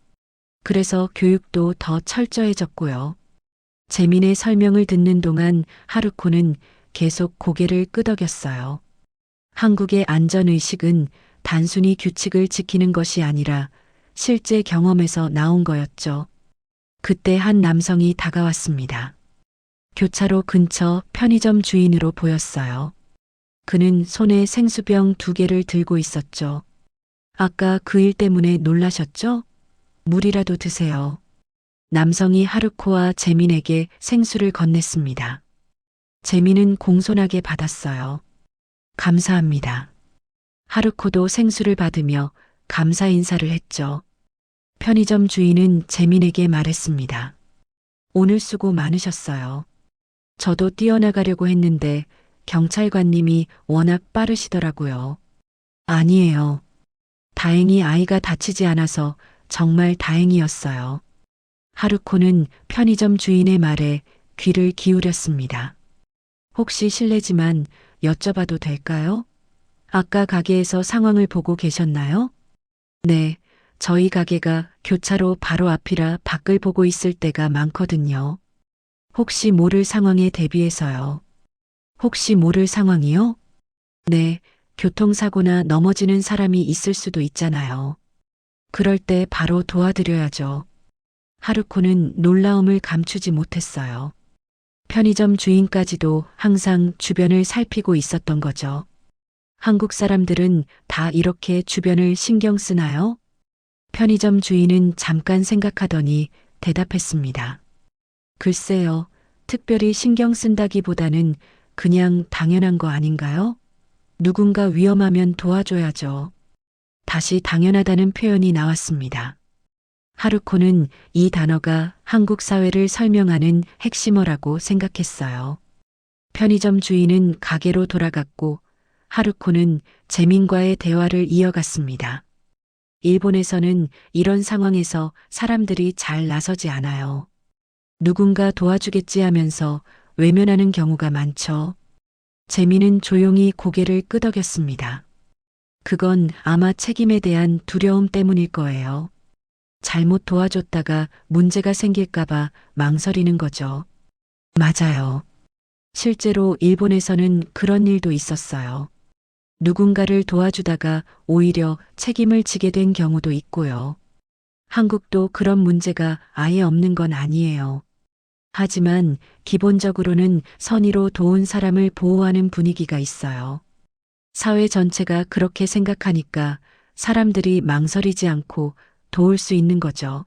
그래서 교육도 더 철저해졌고요. 재민의 설명을 듣는 동안 하루코는 계속 고개를 끄덕였어요. 한국의 안전의식은 단순히 규칙을 지키는 것이 아니라 실제 경험에서 나온 거였죠. 그때 한 남성이 다가왔습니다. 교차로 근처 편의점 주인으로 보였어요. 그는 손에 생수병 2개를 들고 있었죠. 아까 그 일 때문에 놀라셨죠? 물이라도 드세요. 남성이 하루코와 재민에게 생수를 건넸습니다. 재민은 공손하게 받았어요. 감사합니다. 하루코도 생수를 받으며 감사 인사를 했죠. 편의점 주인은 재민에게 말했습니다. 오늘 수고 많으셨어요. 저도 뛰어나가려고 했는데 경찰관님이 워낙 빠르시더라고요. 아니에요. 다행히 아이가 다치지 않아서 정말 다행이었어요. 하루코는 편의점 주인의 말에 귀를 기울였습니다. 혹시 실례지만 여쭤봐도 될까요? 아까 가게에서 상황을 보고 계셨나요? 네, 저희 가게가 교차로 바로 앞이라 밖을 보고 있을 때가 많거든요. 혹시 모를 상황에 대비해서요. 혹시 모를 상황이요? 네, 교통사고나 넘어지는 사람이 있을 수도 있잖아요. 그럴 때 바로 도와드려야죠. 하루코는 놀라움을 감추지 못했어요. 편의점 주인까지도 항상 주변을 살피고 있었던 거죠. 한국 사람들은 다 이렇게 주변을 신경 쓰나요? 편의점 주인은 잠깐 생각하더니 대답했습니다. 글쎄요, 특별히 신경 쓴다기보다는 그냥 당연한 거 아닌가요? 누군가 위험하면 도와줘야죠. 다시 당연하다는 표현이 나왔습니다. 하루코는 이 단어가 한국 사회를 설명하는 핵심어라고 생각했어요. 편의점 주인은 가게로 돌아갔고 하루코는 재민과의 대화를 이어갔습니다. 일본에서는 이런 상황에서 사람들이 잘 나서지 않아요. 누군가 도와주겠지 하면서 외면하는 경우가 많죠. 재민은 조용히 고개를 끄덕였습니다. 그건 아마 책임에 대한 두려움 때문일 거예요. 잘못 도와줬다가 문제가 생길까봐 망설이는 거죠. 맞아요. 실제로 일본에서는 그런 일도 있었어요. 누군가를 도와주다가 오히려 책임을 지게 된 경우도 있고요. 한국도 그런 문제가 아예 없는 건 아니에요. 하지만 기본적으로는 선의로 도운 사람을 보호하는 분위기가 있어요. 사회 전체가 그렇게 생각하니까 사람들이 망설이지 않고 도울 수 있는 거죠.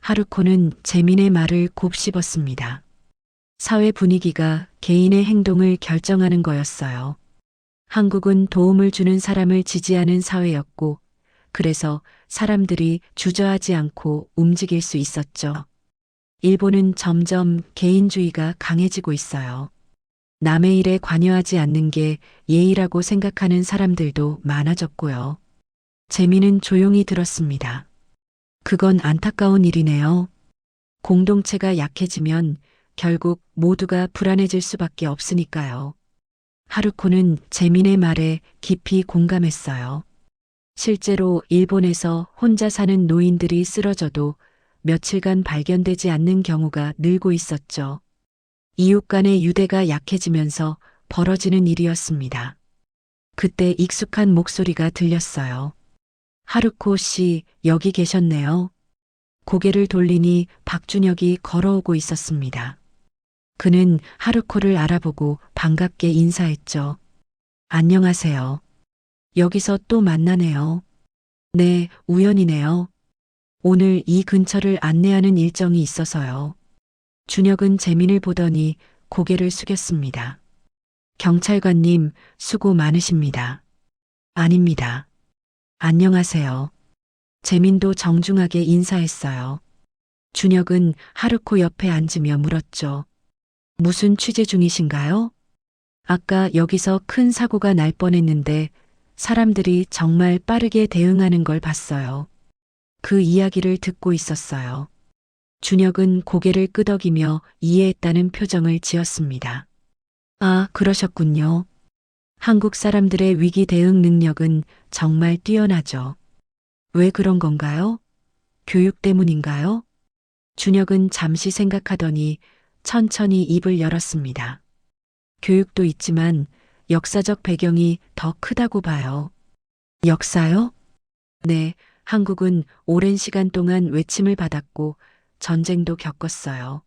하루코는 재민의 말을 곱씹었습니다. 사회 분위기가 개인의 행동을 결정하는 거였어요. 한국은 도움을 주는 사람을 지지하는 사회였고, 그래서 사람들이 주저하지 않고 움직일 수 있었죠. 일본은 점점 개인주의가 강해지고 있어요. 남의 일에 관여하지 않는 게 예의라고 생각하는 사람들도 많아졌고요. 재민은 조용히 들었습니다. 그건 안타까운 일이네요. 공동체가 약해지면 결국 모두가 불안해질 수밖에 없으니까요. 하루코는 재민의 말에 깊이 공감했어요. 실제로 일본에서 혼자 사는 노인들이 쓰러져도 며칠간 발견되지 않는 경우가 늘고 있었죠. 이웃 간의 유대가 약해지면서 벌어지는 일이었습니다. 그때 익숙한 목소리가 들렸어요. 하루코 씨, 여기 계셨네요. 고개를 돌리니 박준혁이 걸어오고 있었습니다. 그는 하루코를 알아보고 반갑게 인사했죠. 안녕하세요. 여기서 또 만나네요. 네, 우연이네요. 오늘 이 근처를 안내하는 일정이 있어서요. 준혁은 재민을 보더니 고개를 숙였습니다. 경찰관님, 수고 많으십니다. 아닙니다. 안녕하세요. 재민도 정중하게 인사했어요. 준혁은 하루코 옆에 앉으며 물었죠. 무슨 취재 중이신가요? 아까 여기서 큰 사고가 날 뻔했는데 사람들이 정말 빠르게 대응하는 걸 봤어요. 그 이야기를 듣고 있었어요. 준혁은 고개를 끄덕이며 이해했다는 표정을 지었습니다. 아, 그러셨군요. 한국 사람들의 위기 대응 능력은 정말 뛰어나죠. 왜 그런 건가요? 교육 때문인가요? 준혁은 잠시 생각하더니 천천히 입을 열었습니다. 교육도 있지만 역사적 배경이 더 크다고 봐요. 역사요? 네, 한국은 오랜 시간 동안 외침을 받았고 전쟁도 겪었어요.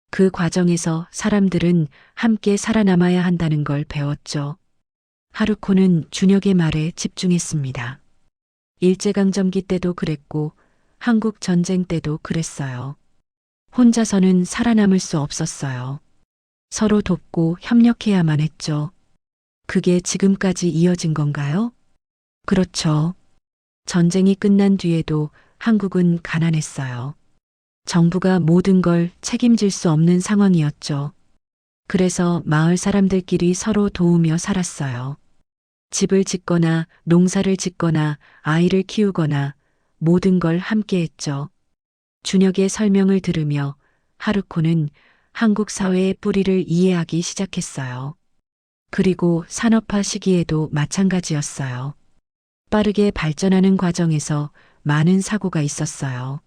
그 과정에서 사람들은 함께 살아남아야 한다는 걸 배웠죠. 하루코는 준혁의 말에 집중했습니다. 일제강점기 때도 그랬고 한국 전쟁 때도 그랬어요. 혼자서는 살아남을 수 없었어요. 서로 돕고 협력해야만 했죠. 그게 지금까지 이어진 건가요? 그렇죠. 전쟁이 끝난 뒤에도 한국은 가난했어요. 정부가 모든 걸 책임질 수 없는 상황이었죠. 그래서 마을 사람들끼리 서로 도우며 살았어요. 집을 짓거나 농사를 짓거나 아이를 키우거나 모든 걸 함께 했죠. 준혁의 설명을 들으며 하루코는 한국 사회의 뿌리를 이해하기 시작했어요. 그리고 산업화 시기에도 마찬가지였어요. 빠르게 발전하는 과정에서 많은 사고가 있었어요.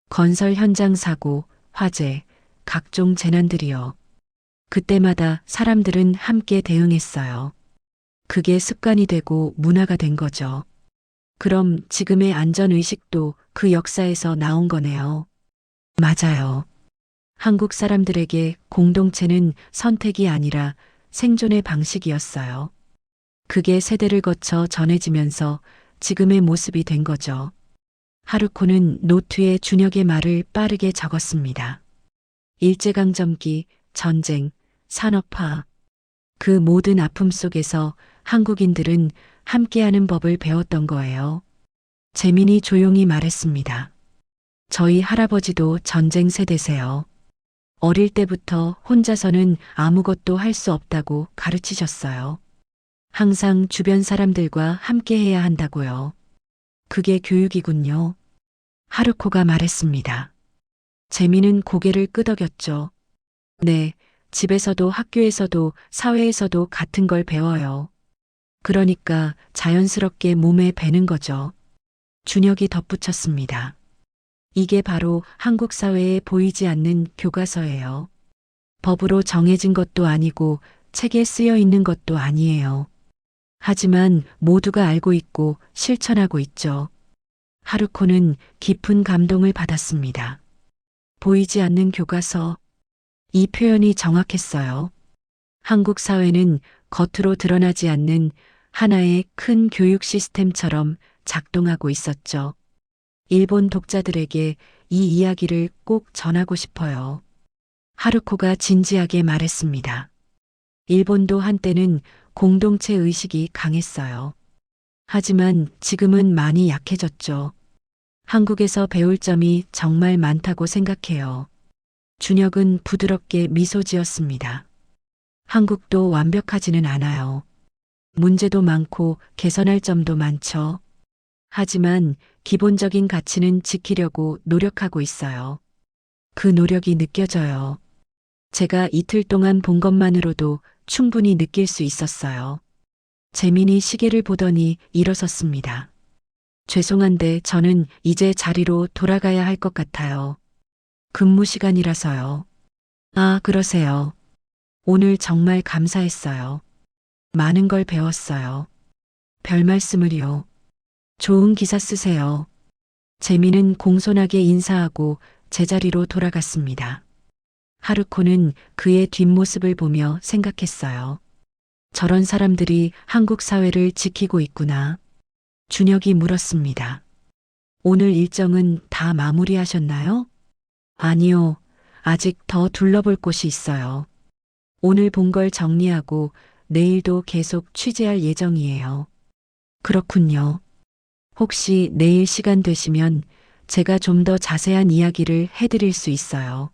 건설 현장 사고, 화재, 각종 재난들이요. 그때마다 사람들은 함께 대응했어요. 그게 습관이 되고 문화가 된 거죠. 그럼 지금의 안전의식도 그 역사에서 나온 거네요. 맞아요. 한국 사람들에게 공동체는 선택이 아니라 생존의 방식이었어요. 그게 세대를 거쳐 전해지면서 지금의 모습이 된 거죠. 하루코는 노트에 준혁의 말을 빠르게 적었습니다. 일제강점기, 전쟁, 산업화. 그 모든 아픔 속에서 한국인들은 함께하는 법을 배웠던 거예요. 재민이 조용히 말했습니다. 저희 할아버지도 전쟁 세대세요. 어릴 때부터 혼자서는 아무것도 할 수 없다고 가르치셨어요. 항상 주변 사람들과 함께 해야 한다고요. 그게 교육이군요. 하루코가 말했습니다. 재미는 고개를 끄덕였죠. 네, 집에서도 학교에서도 사회에서도 같은 걸 배워요. 그러니까 자연스럽게 몸에 배는 거죠. 준혁이 덧붙였습니다. 이게 바로 한국 사회에 보이지 않는 교과서예요. 법으로 정해진 것도 아니고 책에 쓰여 있는 것도 아니에요. 하지만 모두가 알고 있고 실천하고 있죠. 하루코는 깊은 감동을 받았습니다. 보이지 않는 교과서. 이 표현이 정확했어요. 한국 사회는 겉으로 드러나지 않는 하나의 큰 교육 시스템처럼 작동하고 있었죠. 일본 독자들에게 이 이야기를 꼭 전하고 싶어요. 하루코가 진지하게 말했습니다. 일본도 한때는 공동체 의식이 강했어요. 하지만 지금은 많이 약해졌죠. 한국에서 배울 점이 정말 많다고 생각해요. 준혁은 부드럽게 미소 지었습니다. 한국도 완벽하지는 않아요. 문제도 많고 개선할 점도 많죠. 하지만 기본적인 가치는 지키려고 노력하고 있어요. 그 노력이 느껴져요. 제가 이틀 동안 본 것만으로도 충분히 느낄 수 있었어요. 재민이 시계를 보더니 일어섰습니다. 죄송한데 저는 이제 자리로 돌아가야 할 것 같아요. 근무 시간이라서요. 아, 그러세요. 오늘 정말 감사했어요. 많은 걸 배웠어요. 별 말씀을요. 좋은 기사 쓰세요. 재민은 공손하게 인사하고 제자리로 돌아갔습니다. 하루코는 그의 뒷모습을 보며 생각했어요. 저런 사람들이 한국 사회를 지키고 있구나. 준혁이 물었습니다. 오늘 일정은 다 마무리하셨나요? 아니요. 아직 더 둘러볼 곳이 있어요. 오늘 본 걸 정리하고 내일도 계속 취재할 예정이에요. 그렇군요. 혹시 내일 시간 되시면 제가 좀 더 자세한 이야기를 해드릴 수 있어요.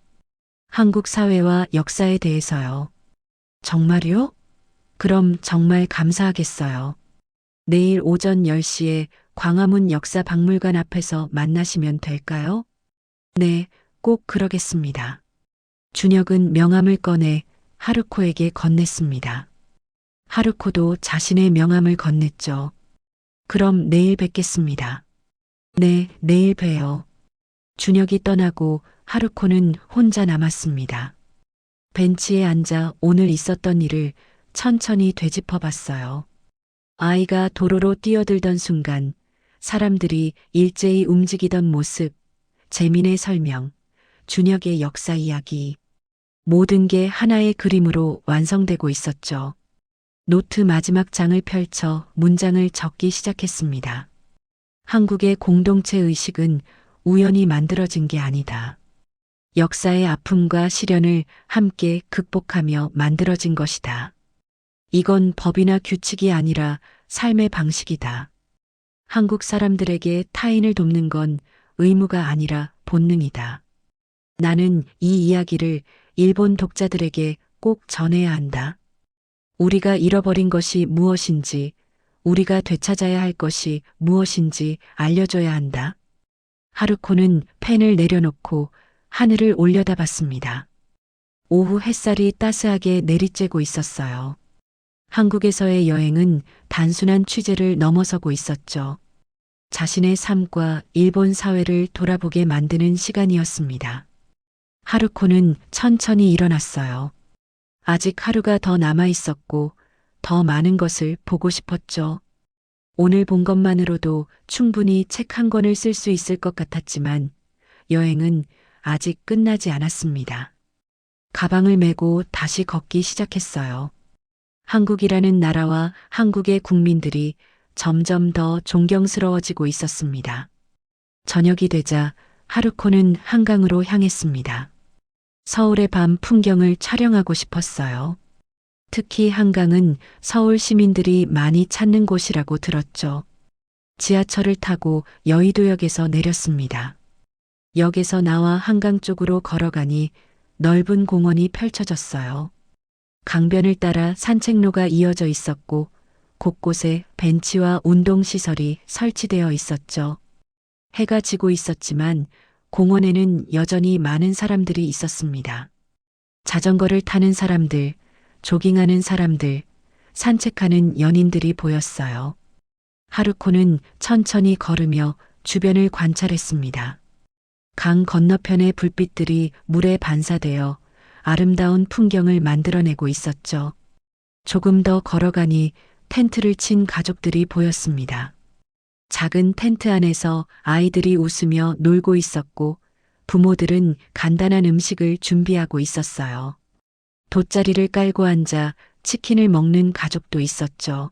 한국 사회와 역사에 대해서요. 정말요? 그럼 정말 감사하겠어요. 내일 오전 10시에 광화문 역사박물관 앞에서 만나시면 될까요? 네, 꼭 그러겠습니다. 준혁은 명함을 꺼내 하루코에게 건넸습니다. 하루코도 자신의 명함을 건넸죠. 그럼 내일 뵙겠습니다. 네, 내일 봬요. 준혁이 떠나고 하루코는 혼자 남았습니다. 벤치에 앉아 오늘 있었던 일을 천천히 되짚어 봤어요. 아이가 도로로 뛰어들던 순간, 사람들이 일제히 움직이던 모습, 재민의 설명, 준혁의 역사 이야기, 모든 게 하나의 그림으로 완성되고 있었죠. 노트 마지막 장을 펼쳐 문장을 적기 시작했습니다. 한국의 공동체 의식은 우연히 만들어진 게 아니다. 역사의 아픔과 시련을 함께 극복하며 만들어진 것이다. 이건 법이나 규칙이 아니라 삶의 방식이다. 한국 사람들에게 타인을 돕는 건 의무가 아니라 본능이다. 나는 이 이야기를 일본 독자들에게 꼭 전해야 한다. 우리가 잃어버린 것이 무엇인지, 우리가 되찾아야 할 것이 무엇인지 알려줘야 한다. 하루코는 펜을 내려놓고 하늘을 올려다봤습니다. 오후 햇살이 따스하게 내리쬐고 있었어요. 한국에서의 여행은 단순한 취재를 넘어서고 있었죠. 자신의 삶과 일본 사회를 돌아보게 만드는 시간이었습니다. 하루코는 천천히 일어났어요. 아직 하루가 더 남아 있었고 더 많은 것을 보고 싶었죠. 오늘 본 것만으로도 충분히 책 한 권을 쓸 수 있을 것 같았지만 여행은 아직 끝나지 않았습니다. 가방을 메고 다시 걷기 시작했어요. 한국이라는 나라와 한국의 국민들이 점점 더 존경스러워지고 있었습니다. 저녁이 되자 하루코는 한강으로 향했습니다. 서울의 밤 풍경을 촬영하고 싶었어요. 특히 한강은 서울 시민들이 많이 찾는 곳이라고 들었죠. 지하철을 타고 여의도역에서 내렸습니다. 역에서 나와 한강 쪽으로 걸어가니 넓은 공원이 펼쳐졌어요. 강변을 따라 산책로가 이어져 있었고 곳곳에 벤치와 운동시설이 설치되어 있었죠. 해가 지고 있었지만 공원에는 여전히 많은 사람들이 있었습니다. 자전거를 타는 사람들, 조깅하는 사람들, 산책하는 연인들이 보였어요. 하루코는 천천히 걸으며 주변을 관찰했습니다. 강 건너편의 불빛들이 물에 반사되어 아름다운 풍경을 만들어내고 있었죠. 조금 더 걸어가니 텐트를 친 가족들이 보였습니다. 작은 텐트 안에서 아이들이 웃으며 놀고 있었고 부모들은 간단한 음식을 준비하고 있었어요. 돗자리를 깔고 앉아 치킨을 먹는 가족도 있었죠.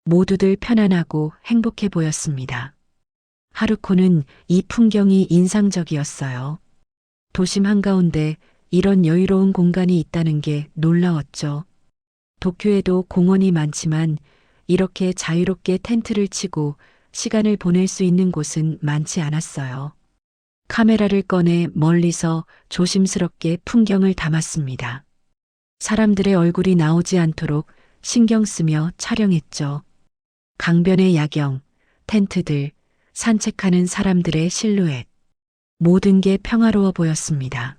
모두들 편안하고 행복해 보였습니다. 하루코는 이 풍경이 인상적이었어요. 도심 한가운데 이런 여유로운 공간이 있다는 게 놀라웠죠. 도쿄에도 공원이 많지만 이렇게 자유롭게 텐트를 치고 시간을 보낼 수 있는 곳은 많지 않았어요. 카메라를 꺼내 멀리서 조심스럽게 풍경을 담았습니다. 사람들의 얼굴이 나오지 않도록 신경 쓰며 촬영했죠. 강변의 야경, 텐트들, 산책하는 사람들의 실루엣. 모든 게 평화로워 보였습니다.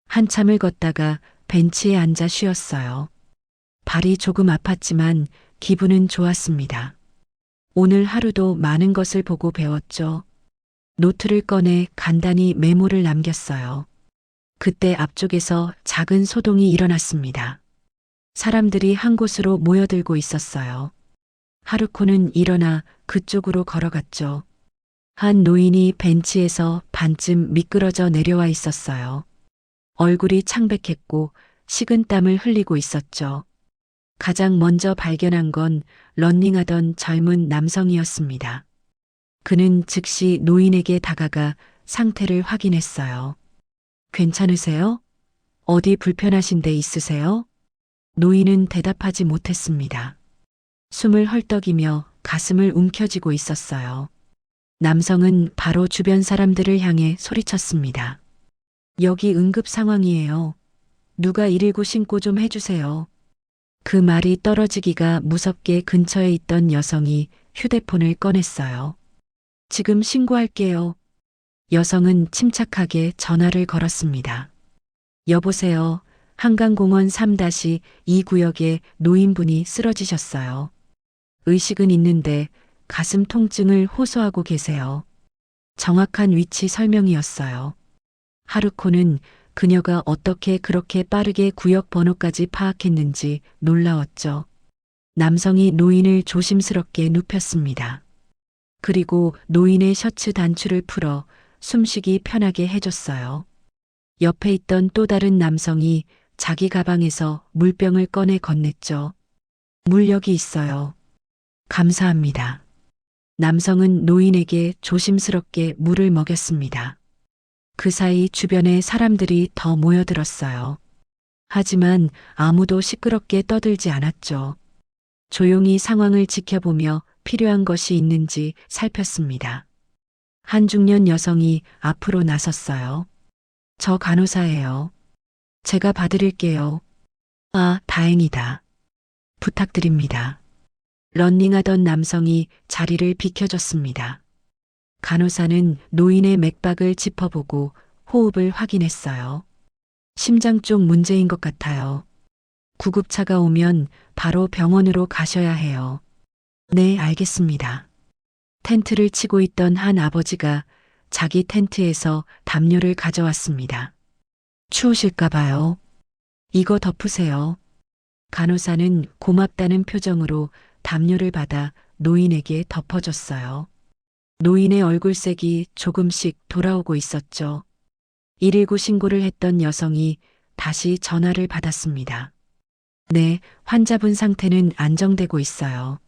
한참을 걷다가 벤치에 앉아 쉬었어요. 발이 조금 아팠지만 기분은 좋았습니다. 오늘 하루도 많은 것을 보고 배웠죠. 노트를 꺼내 간단히 메모를 남겼어요. 그때 앞쪽에서 작은 소동이 일어났습니다. 사람들이 한 곳으로 모여들고 있었어요. 하루코는 일어나 그쪽으로 걸어갔죠. 한 노인이 벤치에서 반쯤 미끄러져 내려와 있었어요. 얼굴이 창백했고 식은땀을 흘리고 있었죠. 가장 먼저 발견한 건 러닝하던 젊은 남성이었습니다. 그는 즉시 노인에게 다가가 상태를 확인했어요. 괜찮으세요? 어디 불편하신 데 있으세요? 노인은 대답하지 못했습니다. 숨을 헐떡이며 가슴을 움켜쥐고 있었어요. 남성은 바로 주변 사람들을 향해 소리쳤습니다. 여기 응급 상황이에요. 누가 119 신고 좀 해주세요. 그 말이 떨어지기가 무섭게 근처에 있던 여성이 휴대폰을 꺼냈어요. 지금 신고할게요. 여성은 침착하게 전화를 걸었습니다. 여보세요. 한강공원 3-2 구역에 노인분이 쓰러지셨어요. 의식은 있는데 가슴 통증을 호소하고 계세요. 정확한 위치 설명이었어요. 하루코는 그녀가 어떻게 그렇게 빠르게 구역 번호까지 파악했는지 놀라웠죠. 남성이 노인을 조심스럽게 눕혔습니다. 그리고 노인의 셔츠 단추를 풀어 숨쉬기 편하게 해줬어요. 옆에 있던 또 다른 남성이 자기 가방에서 물병을 꺼내 건넸죠. 물 여기 있어요. 감사합니다. 남성은 노인에게 조심스럽게 물을 먹였습니다. 그 사이 주변에 사람들이 더 모여들었어요. 하지만 아무도 시끄럽게 떠들지 않았죠. 조용히 상황을 지켜보며 필요한 것이 있는지 살폈습니다. 한 중년 여성이 앞으로 나섰어요. 저 간호사예요. 제가 봐드릴게요. 아, 다행이다. 부탁드립니다. 런닝하던 남성이 자리를 비켜줬습니다. 간호사는 노인의 맥박을 짚어보고 호흡을 확인했어요. 심장 쪽 문제인 것 같아요. 구급차가 오면 바로 병원으로 가셔야 해요. 네, 알겠습니다. 텐트를 치고 있던 한 아버지가 자기 텐트에서 담요를 가져왔습니다. 추우실까 봐요. 이거 덮으세요. 간호사는 고맙다는 표정으로 담요를 받아 노인에게 덮어줬어요. 노인의 얼굴색이 조금씩 돌아오고 있었죠. 119 신고를 했던 여성이 다시 전화를 받았습니다. 네, 환자분 상태는 안정되고 있어요.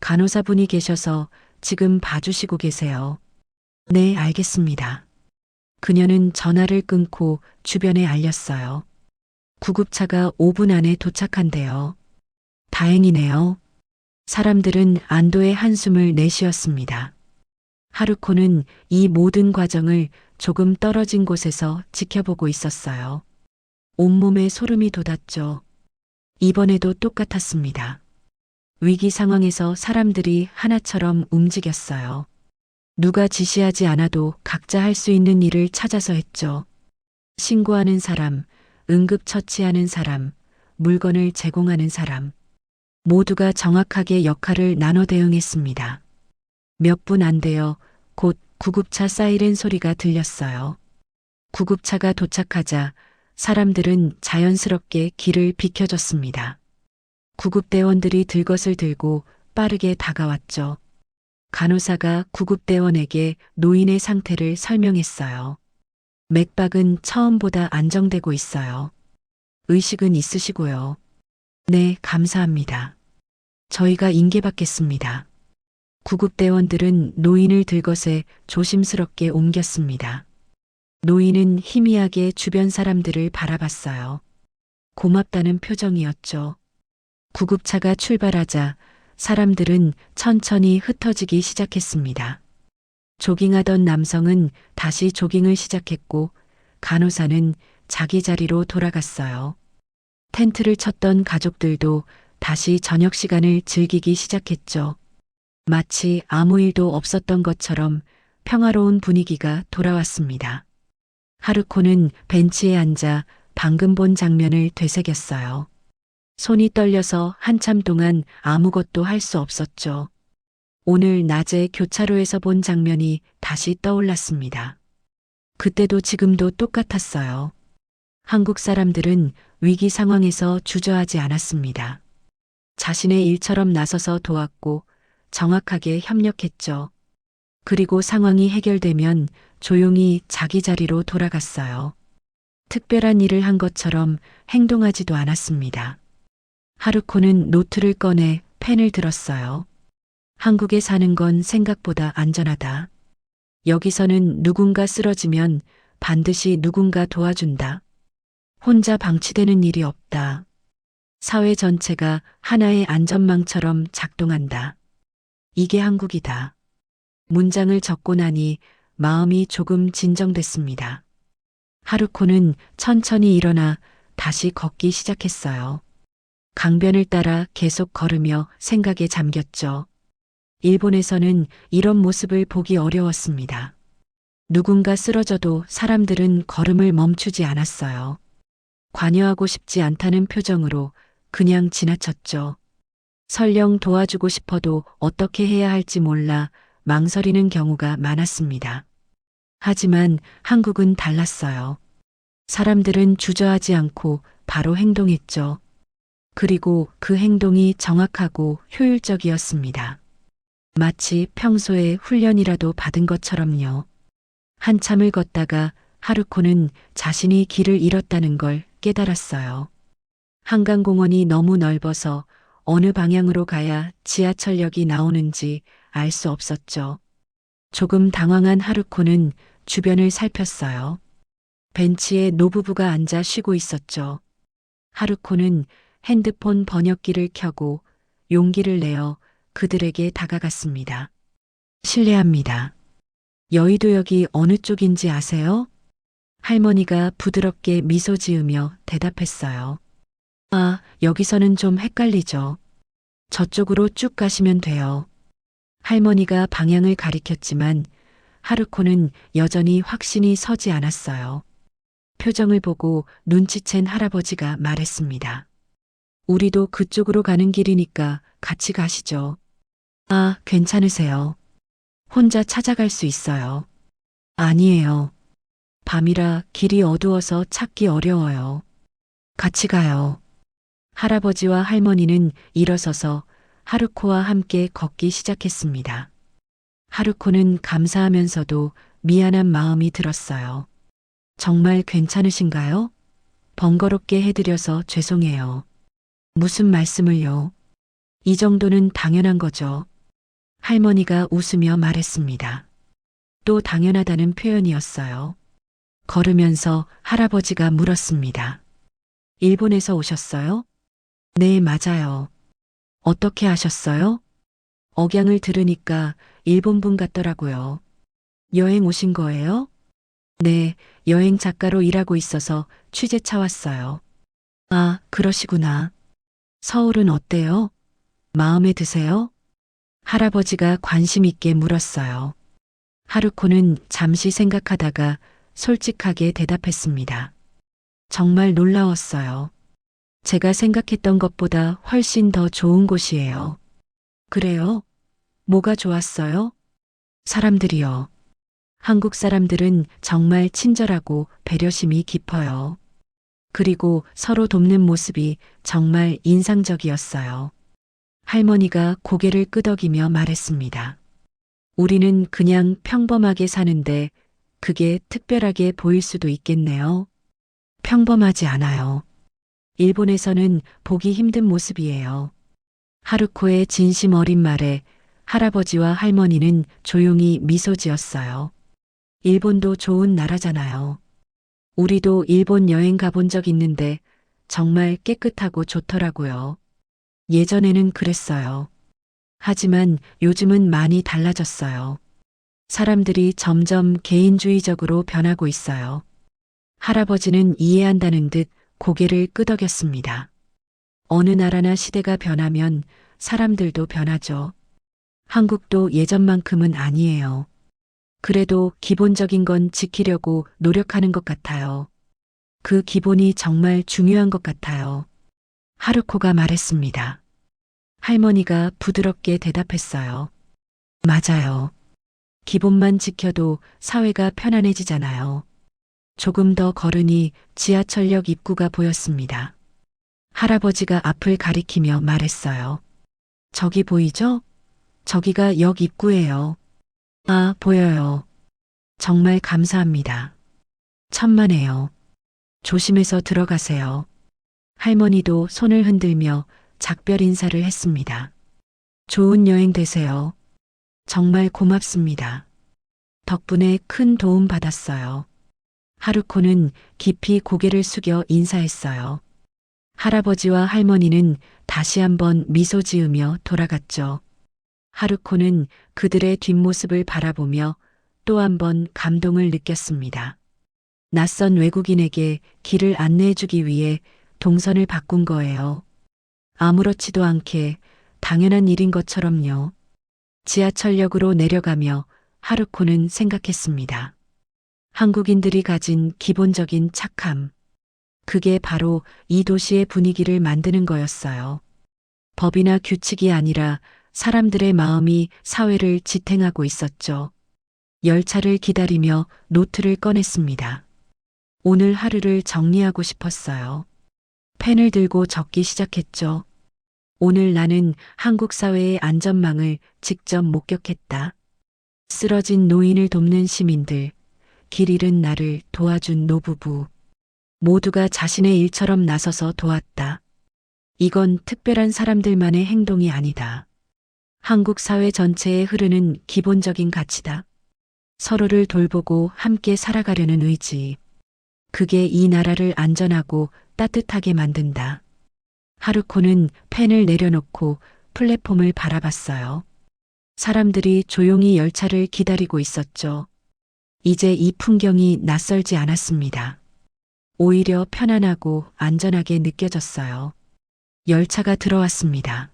간호사분이 계셔서 지금 봐주시고 계세요. 네, 알겠습니다. 그녀는 전화를 끊고 주변에 알렸어요. 구급차가 5분 안에 도착한대요. 다행이네요. 사람들은 안도의 한숨을 내쉬었습니다. 하루코는 이 모든 과정을 조금 떨어진 곳에서 지켜보고 있었어요. 온몸에 소름이 돋았죠. 이번에도 똑같았습니다. 위기 상황에서 사람들이 하나처럼 움직였어요. 누가 지시하지 않아도 각자 할 수 있는 일을 찾아서 했죠. 신고하는 사람, 응급처치하는 사람, 물건을 제공하는 사람. 모두가 정확하게 역할을 나눠 대응했습니다. 몇 분 안 되어 곧 구급차 사이렌 소리가 들렸어요. 구급차가 도착하자 사람들은 자연스럽게 길을 비켜줬습니다. 구급대원들이 들 것을 들고 빠르게 다가왔죠. 간호사가 구급대원에게 노인의 상태를 설명했어요. 맥박은 처음보다 안정되고 있어요. 의식은 있으시고요. 네, 감사합니다. 저희가 인계받겠습니다. 구급대원들은 노인을 들것에 조심스럽게 옮겼습니다. 노인은 희미하게 주변 사람들을 바라봤어요. 고맙다는 표정이었죠. 구급차가 출발하자 사람들은 천천히 흩어지기 시작했습니다. 조깅하던 남성은 다시 조깅을 시작했고 간호사는 자기 자리로 돌아갔어요. 텐트를 쳤던 가족들도 다시 저녁 시간을 즐기기 시작했죠. 마치 아무 일도 없었던 것처럼 평화로운 분위기가 돌아왔습니다. 하루코는 벤치에 앉아 방금 본 장면을 되새겼어요. 손이 떨려서 한참 동안 아무것도 할 수 없었죠. 오늘 낮에 교차로에서 본 장면이 다시 떠올랐습니다. 그때도 지금도 똑같았어요. 한국 사람들은 위기 상황에서 주저하지 않았습니다. 자신의 일처럼 나서서 도왔고 정확하게 협력했죠. 그리고 상황이 해결되면 조용히 자기 자리로 돌아갔어요. 특별한 일을 한 것처럼 행동하지도 않았습니다. 하루코는 노트를 꺼내 펜을 들었어요. 한국에 사는 건 생각보다 안전하다. 여기서는 누군가 쓰러지면 반드시 누군가 도와준다. 혼자 방치되는 일이 없다. 사회 전체가 하나의 안전망처럼 작동한다. 이게 한국이다. 문장을 적고 나니 마음이 조금 진정됐습니다. 하루코는 천천히 일어나 다시 걷기 시작했어요. 강변을 따라 계속 걸으며 생각에 잠겼죠. 일본에서는 이런 모습을 보기 어려웠습니다. 누군가 쓰러져도 사람들은 걸음을 멈추지 않았어요. 관여하고 싶지 않다는 표정으로 그냥 지나쳤죠. 설령 도와주고 싶어도 어떻게 해야 할지 몰라 망설이는 경우가 많았습니다. 하지만 한국은 달랐어요. 사람들은 주저하지 않고 바로 행동했죠. 그리고 그 행동이 정확하고 효율적이었습니다. 마치 평소에 훈련이라도 받은 것처럼요. 한참을 걷다가 하루코는 자신이 길을 잃었다는 걸 깨달았어요. 한강공원이 너무 넓어서 어느 방향으로 가야 지하철역이 나오는지 알 수 없었죠. 조금 당황한 하루코는 주변을 살폈어요. 벤치에 노부부가 앉아 쉬고 있었죠. 하루코는 핸드폰 번역기를 켜고 용기를 내어 그들에게 다가갔습니다. 실례합니다. 여의도역이 어느 쪽인지 아세요? 할머니가 부드럽게 미소 지으며 대답했어요. 아, 여기서는 좀 헷갈리죠. 저쪽으로 쭉 가시면 돼요. 할머니가 방향을 가리켰지만 하루코는 여전히 확신이 서지 않았어요. 표정을 보고 눈치챈 할아버지가 말했습니다. 우리도 그쪽으로 가는 길이니까 같이 가시죠. 아, 괜찮으세요. 혼자 찾아갈 수 있어요. 아니에요. 밤이라 길이 어두워서 찾기 어려워요. 같이 가요. 할아버지와 할머니는 일어서서 하루코와 함께 걷기 시작했습니다. 하루코는 감사하면서도 미안한 마음이 들었어요. 정말 괜찮으신가요? 번거롭게 해드려서 죄송해요. 무슨 말씀을요? 이 정도는 당연한 거죠. 할머니가 웃으며 말했습니다. 또 당연하다는 표현이었어요. 걸으면서 할아버지가 물었습니다. 일본에서 오셨어요? 네, 맞아요. 어떻게 아셨어요? 억양을 들으니까 일본분 같더라고요. 여행 오신 거예요? 네, 여행 작가로 일하고 있어서 취재차 왔어요. 아, 그러시구나. 서울은 어때요? 마음에 드세요? 할아버지가 관심 있게 물었어요. 하루코는 잠시 생각하다가 솔직하게 대답했습니다. 정말 놀라웠어요. 제가 생각했던 것보다 훨씬 더 좋은 곳이에요. 그래요? 뭐가 좋았어요? 사람들이요. 한국 사람들은 정말 친절하고 배려심이 깊어요. 그리고 서로 돕는 모습이 정말 인상적이었어요. 할머니가 고개를 끄덕이며 말했습니다. 우리는 그냥 평범하게 사는데 그게 특별하게 보일 수도 있겠네요. 평범하지 않아요. 일본에서는 보기 힘든 모습이에요. 하루코의 진심 어린 말에 할아버지와 할머니는 조용히 미소 지었어요. 일본도 좋은 나라잖아요. 우리도 일본 여행 가본 적 있는데 정말 깨끗하고 좋더라고요. 예전에는 그랬어요. 하지만 요즘은 많이 달라졌어요. 사람들이 점점 개인주의적으로 변하고 있어요. 할아버지는 이해한다는 듯 고개를 끄덕였습니다. 어느 나라나 시대가 변하면 사람들도 변하죠. 한국도 예전만큼은 아니에요. 그래도 기본적인 건 지키려고 노력하는 것 같아요. 그 기본이 정말 중요한 것 같아요. 하루코가 말했습니다. 할머니가 부드럽게 대답했어요. 맞아요. 기본만 지켜도 사회가 편안해지잖아요. 조금 더 걸으니 지하철역 입구가 보였습니다. 할아버지가 앞을 가리키며 말했어요. 저기 보이죠? 저기가 역 입구예요. 아, 보여요. 정말 감사합니다. 천만에요. 조심해서 들어가세요. 할머니도 손을 흔들며 작별 인사를 했습니다. 좋은 여행 되세요. 정말 고맙습니다. 덕분에 큰 도움 받았어요. 하루코는 깊이 고개를 숙여 인사했어요. 할아버지와 할머니는 다시 한번 미소 지으며 돌아갔죠. 하루코는 그들의 뒷모습을 바라보며 또 한 번 감동을 느꼈습니다. 낯선 외국인에게 길을 안내해주기 위해 동선을 바꾼 거예요. 아무렇지도 않게 당연한 일인 것처럼요. 지하철역으로 내려가며 하루코는 생각했습니다. 한국인들이 가진 기본적인 착함. 그게 바로 이 도시의 분위기를 만드는 거였어요. 법이나 규칙이 아니라 사람들의 마음이 사회를 지탱하고 있었죠. 열차를 기다리며 노트를 꺼냈습니다. 오늘 하루를 정리하고 싶었어요. 펜을 들고 적기 시작했죠. 오늘 나는 한국 사회의 안전망을 직접 목격했다. 쓰러진 노인을 돕는 시민들, 길 잃은 나를 도와준 노부부. 모두가 자신의 일처럼 나서서 도왔다. 이건 특별한 사람들만의 행동이 아니다. 한국 사회 전체에 흐르는 기본적인 가치다. 서로를 돌보고 함께 살아가려는 의지. 그게 이 나라를 안전하고 따뜻하게 만든다. 하루코는 펜을 내려놓고 플랫폼을 바라봤어요. 사람들이 조용히 열차를 기다리고 있었죠. 이제 이 풍경이 낯설지 않았습니다. 오히려 편안하고 안전하게 느껴졌어요. 열차가 들어왔습니다.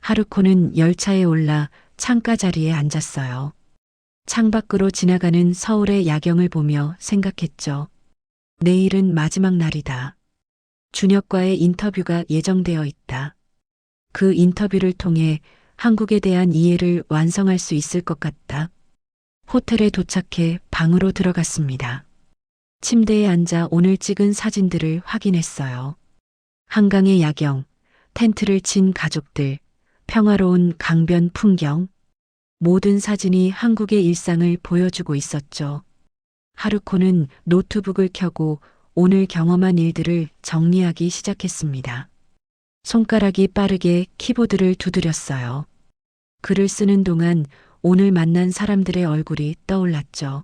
하루코는 열차에 올라 창가 자리에 앉았어요. 창밖으로 지나가는 서울의 야경을 보며 생각했죠. 내일은 마지막 날이다. 준혁과의 인터뷰가 예정되어 있다. 그 인터뷰를 통해 한국에 대한 이해를 완성할 수 있을 것 같다. 호텔에 도착해 방으로 들어갔습니다. 침대에 앉아 오늘 찍은 사진들을 확인했어요. 한강의 야경, 텐트를 친 가족들, 평화로운 강변 풍경, 모든 사진이 한국의 일상을 보여주고 있었죠. 하루코는 노트북을 켜고 오늘 경험한 일들을 정리하기 시작했습니다. 손가락이 빠르게 키보드를 두드렸어요. 글을 쓰는 동안 오늘 만난 사람들의 얼굴이 떠올랐죠.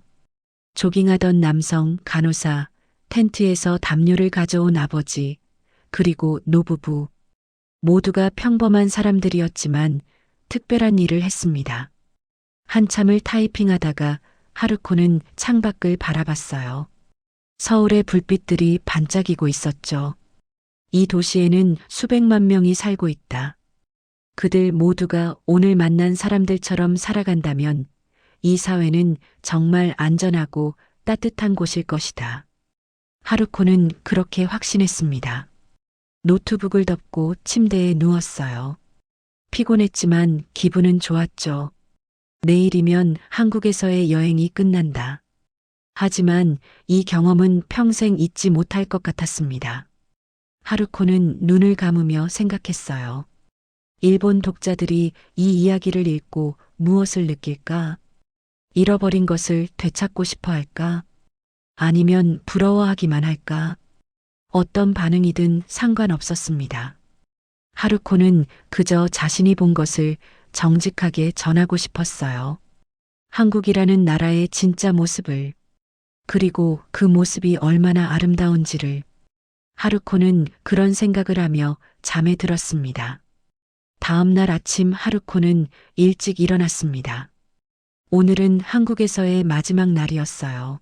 조깅하던 남성, 간호사, 텐트에서 담요를 가져온 아버지, 그리고 노부부. 모두가 평범한 사람들이었지만 특별한 일을 했습니다. 한참을 타이핑하다가 하루코는 창밖을 바라봤어요. 서울의 불빛들이 반짝이고 있었죠. 이 도시에는 수백만 명이 살고 있다. 그들 모두가 오늘 만난 사람들처럼 살아간다면 이 사회는 정말 안전하고 따뜻한 곳일 것이다. 하루코는 그렇게 확신했습니다. 노트북을 덮고 침대에 누웠어요. 피곤했지만 기분은 좋았죠. 내일이면 한국에서의 여행이 끝난다. 하지만 이 경험은 평생 잊지 못할 것 같았습니다. 하루코는 눈을 감으며 생각했어요. 일본 독자들이 이 이야기를 읽고 무엇을 느낄까? 잃어버린 것을 되찾고 싶어 할까? 아니면 부러워하기만 할까? 어떤 반응이든 상관없었습니다. 하루코는 그저 자신이 본 것을 정직하게 전하고 싶었어요. 한국이라는 나라의 진짜 모습을, 그리고 그 모습이 얼마나 아름다운지를. 하루코는 그런 생각을 하며 잠에 들었습니다. 다음 날 아침 하루코는 일찍 일어났습니다. 오늘은 한국에서의 마지막 날이었어요.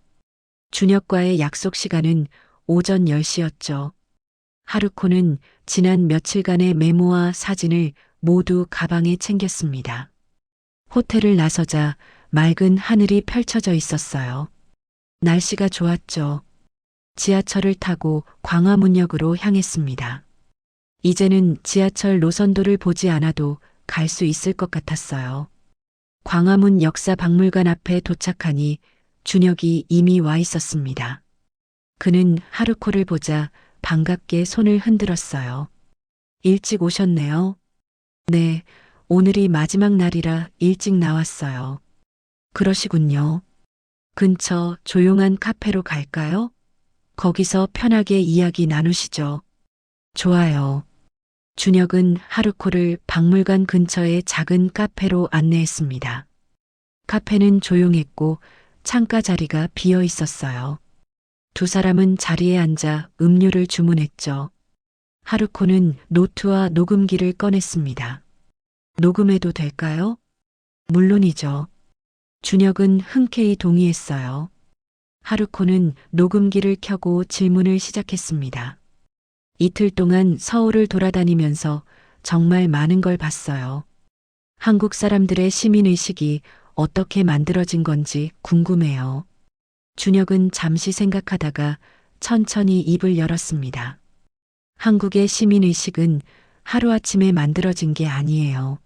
준혁과의 약속 시간은 오전 10시였죠. 하루코는 지난 며칠간의 메모와 사진을 모두 가방에 챙겼습니다. 호텔을 나서자 맑은 하늘이 펼쳐져 있었어요. 날씨가 좋았죠. 지하철을 타고 광화문역으로 향했습니다. 이제는 지하철 노선도를 보지 않아도 갈 수 있을 것 같았어요. 광화문 역사박물관 앞에 도착하니 준혁이 이미 와 있었습니다. 그는 하루코를 보자 반갑게 손을 흔들었어요. 일찍 오셨네요. 네, 오늘이 마지막 날이라 일찍 나왔어요. 그러시군요. 근처 조용한 카페로 갈까요? 거기서 편하게 이야기 나누시죠. 좋아요. 준혁은 하루코를 박물관 근처의 작은 카페로 안내했습니다. 카페는 조용했고 창가 자리가 비어 있었어요. 두 사람은 자리에 앉아 음료를 주문했죠. 하루코는 노트와 녹음기를 꺼냈습니다. 녹음해도 될까요? 물론이죠. 준혁은 흔쾌히 동의했어요. 하루코는 녹음기를 켜고 질문을 시작했습니다. 이틀 동안 서울을 돌아다니면서 정말 많은 걸 봤어요. 한국 사람들의 시민의식이 어떻게 만들어진 건지 궁금해요. 준혁은 잠시 생각하다가 천천히 입을 열었습니다. 한국의 시민의식은 하루아침에 만들어진 게 아니에요.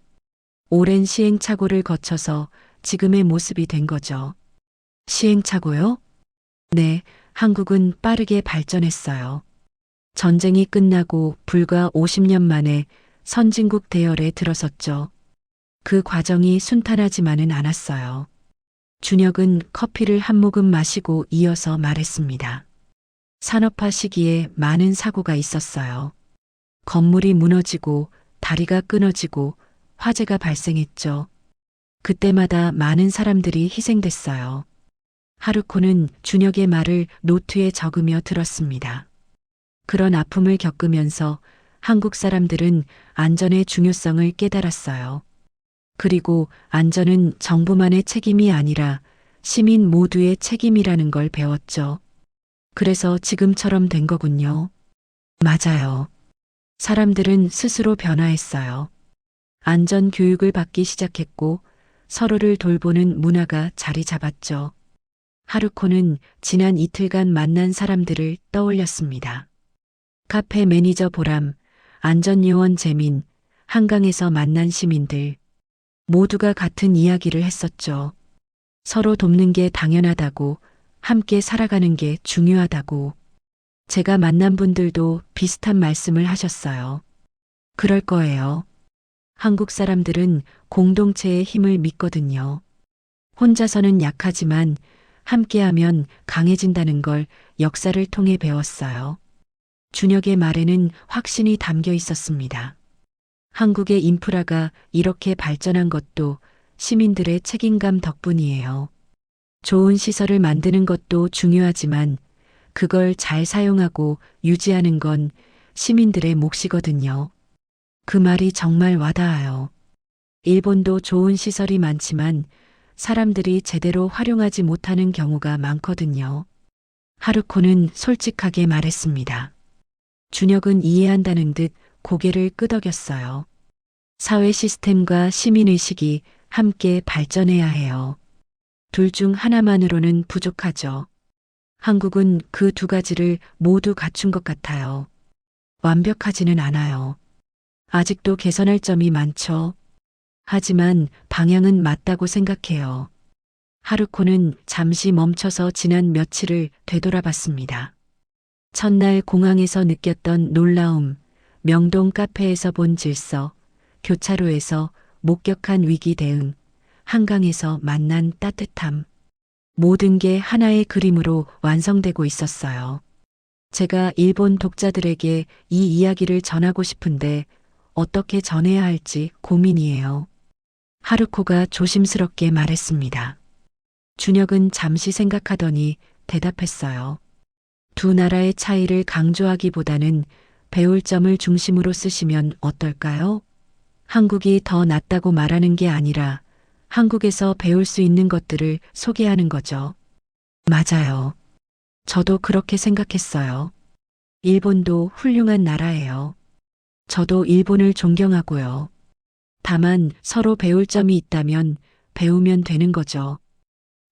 오랜 시행착오를 거쳐서 지금의 모습이 된 거죠. 시행착오요? 네, 한국은 빠르게 발전했어요. 전쟁이 끝나고 불과 50년 만에 선진국 대열에 들어섰죠. 그 과정이 순탄하지만은 않았어요. 준혁은 커피를 한 모금 마시고 이어서 말했습니다. 산업화 시기에 많은 사고가 있었어요. 건물이 무너지고 다리가 끊어지고 화재가 발생했죠. 그때마다 많은 사람들이 희생됐어요. 하루코는 준혁의 말을 노트에 적으며 들었습니다. 그런 아픔을 겪으면서 한국 사람들은 안전의 중요성을 깨달았어요. 그리고 안전은 정부만의 책임이 아니라 시민 모두의 책임이라는 걸 배웠죠. 그래서 지금처럼 된 거군요. 맞아요. 사람들은 스스로 변화했어요. 안전 교육을 받기 시작했고 서로를 돌보는 문화가 자리 잡았죠. 하루코는 지난 이틀간 만난 사람들을 떠올렸습니다. 카페 매니저 보람, 안전요원 재민, 한강에서 만난 시민들. 모두가 같은 이야기를 했었죠. 서로 돕는 게 당연하다고, 함께 살아가는 게 중요하다고. 제가 만난 분들도 비슷한 말씀을 하셨어요. 그럴 거예요. 한국 사람들은 공동체의 힘을 믿거든요. 혼자서는 약하지만 함께하면 강해진다는 걸 역사를 통해 배웠어요. 준혁의 말에는 확신이 담겨 있었습니다. 한국의 인프라가 이렇게 발전한 것도 시민들의 책임감 덕분이에요. 좋은 시설을 만드는 것도 중요하지만 그걸 잘 사용하고 유지하는 건 시민들의 몫이거든요. 그 말이 정말 와닿아요. 일본도 좋은 시설이 많지만 사람들이 제대로 활용하지 못하는 경우가 많거든요. 하루코는 솔직하게 말했습니다. 준혁은 이해한다는 듯 고개를 끄덕였어요. 사회 시스템과 시민의식이 함께 발전해야 해요. 둘 중 하나만으로는 부족하죠. 한국은 그 두 가지를 모두 갖춘 것 같아요. 완벽하지는 않아요. 아직도 개선할 점이 많죠. 하지만 방향은 맞다고 생각해요. 하루코는 잠시 멈춰서 지난 며칠을 되돌아봤습니다. 첫날 공항에서 느꼈던 놀라움, 명동 카페에서 본 질서, 교차로에서 목격한 위기 대응, 한강에서 만난 따뜻함. 모든 게 하나의 그림으로 완성되고 있었어요. 제가 일본 독자들에게 이 이야기를 전하고 싶은데 어떻게 전해야 할지 고민이에요. 하루코가 조심스럽게 말했습니다. 준혁은 잠시 생각하더니 대답했어요. 두 나라의 차이를 강조하기보다는 배울 점을 중심으로 쓰시면 어떨까요? 한국이 더 낫다고 말하는 게 아니라 한국에서 배울 수 있는 것들을 소개하는 거죠. 맞아요. 저도 그렇게 생각했어요. 일본도 훌륭한 나라예요. 저도 일본을 존경하고요. 다만 서로 배울 점이 있다면 배우면 되는 거죠.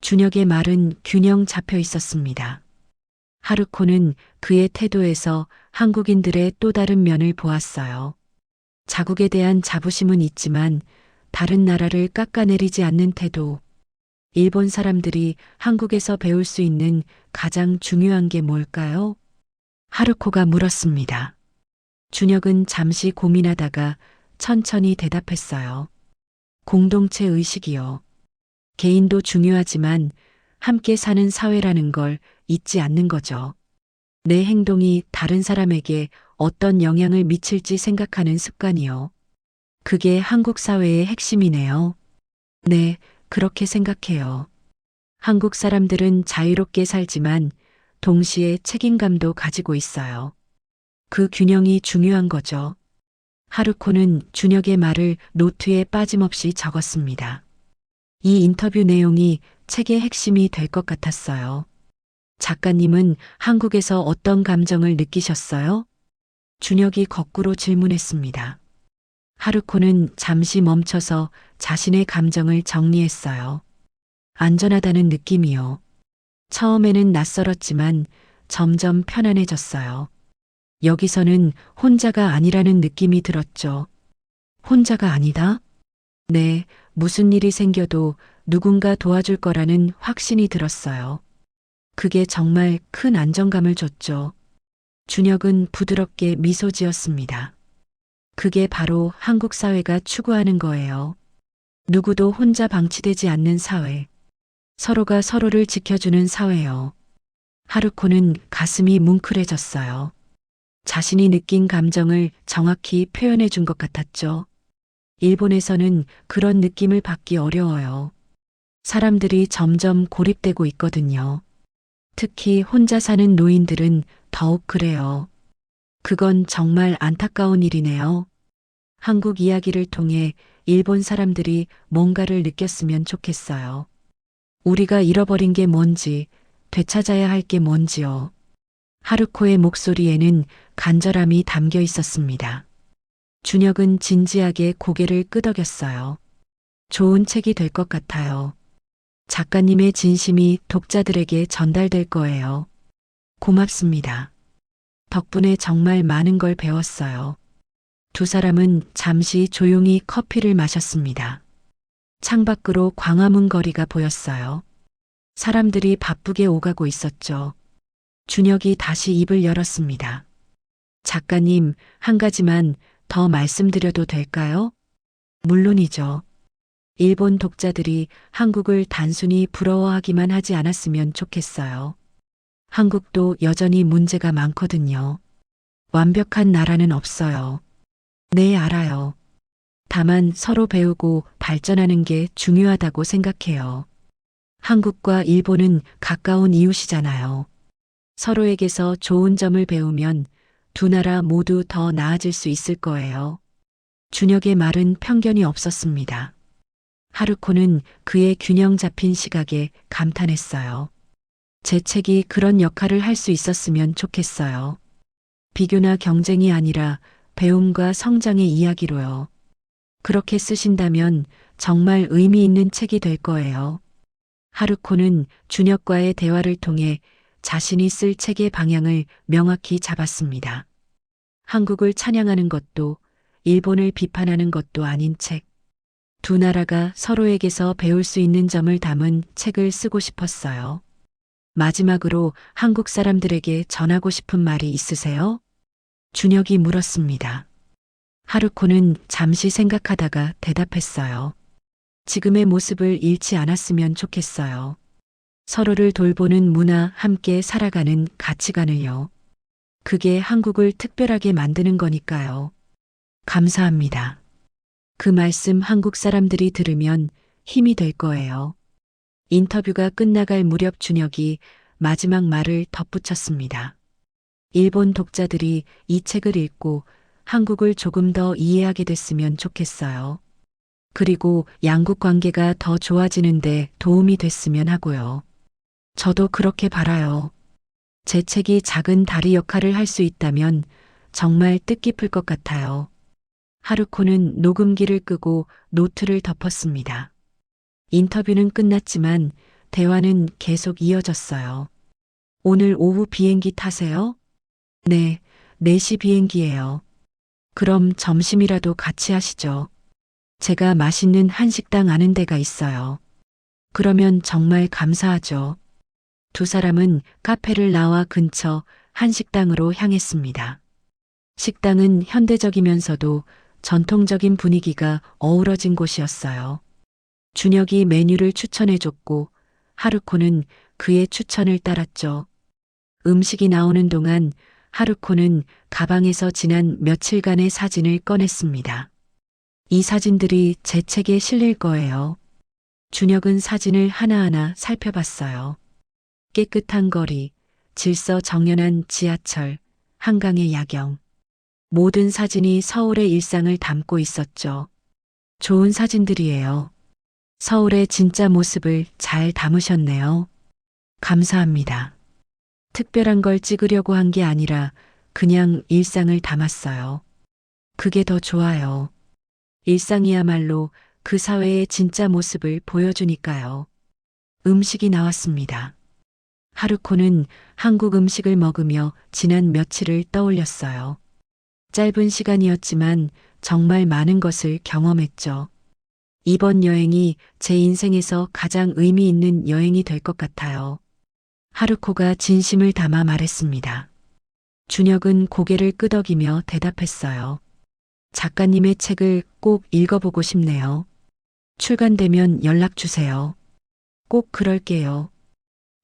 준혁의 말은 균형 잡혀 있었습니다. 하루코는 그의 태도에서 한국인들의 또 다른 면을 보았어요. 자국에 대한 자부심은 있지만 다른 나라를 깎아내리지 않는 태도. 일본 사람들이 한국에서 배울 수 있는 가장 중요한 게 뭘까요? 하루코가 물었습니다. 준혁은 잠시 고민하다가 천천히 대답했어요. 공동체 의식이요. 개인도 중요하지만 함께 사는 사회라는 걸 잊지 않는 거죠. 내 행동이 다른 사람에게 어떤 영향을 미칠지 생각하는 습관이요. 그게 한국 사회의 핵심이네요. 네, 그렇게 생각해요. 한국 사람들은 자유롭게 살지만 동시에 책임감도 가지고 있어요. 그 균형이 중요한 거죠. 하루코는 준혁의 말을 노트에 빠짐없이 적었습니다. 이 인터뷰 내용이 책의 핵심이 될 것 같았어요. 작가님은 한국에서 어떤 감정을 느끼셨어요? 준혁이 거꾸로 질문했습니다. 하루코는 잠시 멈춰서 자신의 감정을 정리했어요. 안전하다는 느낌이요. 처음에는 낯설었지만 점점 편안해졌어요. 여기서는 혼자가 아니라는 느낌이 들었죠. 혼자가 아니다? 네, 무슨 일이 생겨도 누군가 도와줄 거라는 확신이 들었어요. 그게 정말 큰 안정감을 줬죠. 준혁은 부드럽게 미소 지었습니다. 그게 바로 한국 사회가 추구하는 거예요. 누구도 혼자 방치되지 않는 사회. 서로가 서로를 지켜주는 사회요. 하루코는 가슴이 뭉클해졌어요. 자신이 느낀 감정을 정확히 표현해 준 것 같았죠. 일본에서는 그런 느낌을 받기 어려워요. 사람들이 점점 고립되고 있거든요. 특히 혼자 사는 노인들은 더욱 그래요. 그건 정말 안타까운 일이네요. 한국 이야기를 통해 일본 사람들이 뭔가를 느꼈으면 좋겠어요. 우리가 잃어버린 게 뭔지, 되찾아야 할 게 뭔지요. 하루코의 목소리에는 간절함이 담겨 있었습니다. 준혁은 진지하게 고개를 끄덕였어요. 좋은 책이 될 것 같아요. 작가님의 진심이 독자들에게 전달될 거예요. 고맙습니다. 덕분에 정말 많은 걸 배웠어요. 두 사람은 잠시 조용히 커피를 마셨습니다. 창밖으로 광화문 거리가 보였어요. 사람들이 바쁘게 오가고 있었죠. 준혁이 다시 입을 열었습니다. 작가님, 한 가지만 더 말씀드려도 될까요? 물론이죠. 일본 독자들이 한국을 단순히 부러워하기만 하지 않았으면 좋겠어요. 한국도 여전히 문제가 많거든요. 완벽한 나라는 없어요. 네, 알아요. 다만 서로 배우고 발전하는 게 중요하다고 생각해요. 한국과 일본은 가까운 이웃이잖아요. 서로에게서 좋은 점을 배우면 두 나라 모두 더 나아질 수 있을 거예요. 준혁의 말은 편견이 없었습니다. 하루코는 그의 균형 잡힌 시각에 감탄했어요. 제 책이 그런 역할을 할 수 있었으면 좋겠어요. 비교나 경쟁이 아니라 배움과 성장의 이야기로요. 그렇게 쓰신다면 정말 의미 있는 책이 될 거예요. 하루코는 준혁과의 대화를 통해 자신이 쓸 책의 방향을 명확히 잡았습니다. 한국을 찬양하는 것도 일본을 비판하는 것도 아닌 책. 두 나라가 서로에게서 배울 수 있는 점을 담은 책을 쓰고 싶었어요. 마지막으로 한국 사람들에게 전하고 싶은 말이 있으세요? 준혁이 물었습니다. 하루코는 잠시 생각하다가 대답했어요. 지금의 모습을 잃지 않았으면 좋겠어요. 서로를 돌보는 문화, 함께 살아가는 가치관을요. 그게 한국을 특별하게 만드는 거니까요. 감사합니다. 그 말씀 한국 사람들이 들으면 힘이 될 거예요. 인터뷰가 끝나갈 무렵 준혁이 마지막 말을 덧붙였습니다. 일본 독자들이 이 책을 읽고 한국을 조금 더 이해하게 됐으면 좋겠어요. 그리고 양국 관계가 더 좋아지는데 도움이 됐으면 하고요. 저도 그렇게 바라요. 제 책이 작은 다리 역할을 할 수 있다면 정말 뜻깊을 것 같아요. 하루코는 녹음기를 끄고 노트를 덮었습니다. 인터뷰는 끝났지만 대화는 계속 이어졌어요. 오늘 오후 비행기 타세요? 네, 4시 비행기예요. 그럼 점심이라도 같이 하시죠. 제가 맛있는 한식당 아는 데가 있어요. 그러면 정말 감사하죠. 두 사람은 카페를 나와 근처 한식당으로 향했습니다. 식당은 현대적이면서도 전통적인 분위기가 어우러진 곳이었어요. 준혁이 메뉴를 추천해줬고 하루코는 그의 추천을 따랐죠. 음식이 나오는 동안 하루코는 가방에서 지난 며칠간의 사진을 꺼냈습니다. 이 사진들이 제 책에 실릴 거예요. 준혁은 사진을 하나하나 살펴봤어요. 깨끗한 거리, 질서정연한 지하철, 한강의 야경. 모든 사진이 서울의 일상을 담고 있었죠. 좋은 사진들이에요. 서울의 진짜 모습을 잘 담으셨네요. 감사합니다. 특별한 걸 찍으려고 한 게 아니라 그냥 일상을 담았어요. 그게 더 좋아요. 일상이야말로 그 사회의 진짜 모습을 보여주니까요. 음식이 나왔습니다. 하루코는 한국 음식을 먹으며 지난 며칠을 떠올렸어요. 짧은 시간이었지만 정말 많은 것을 경험했죠. 이번 여행이 제 인생에서 가장 의미 있는 여행이 될 것 같아요. 하루코가 진심을 담아 말했습니다. 준혁은 고개를 끄덕이며 대답했어요. 작가님의 책을 꼭 읽어보고 싶네요. 출간되면 연락 주세요. 꼭 그럴게요.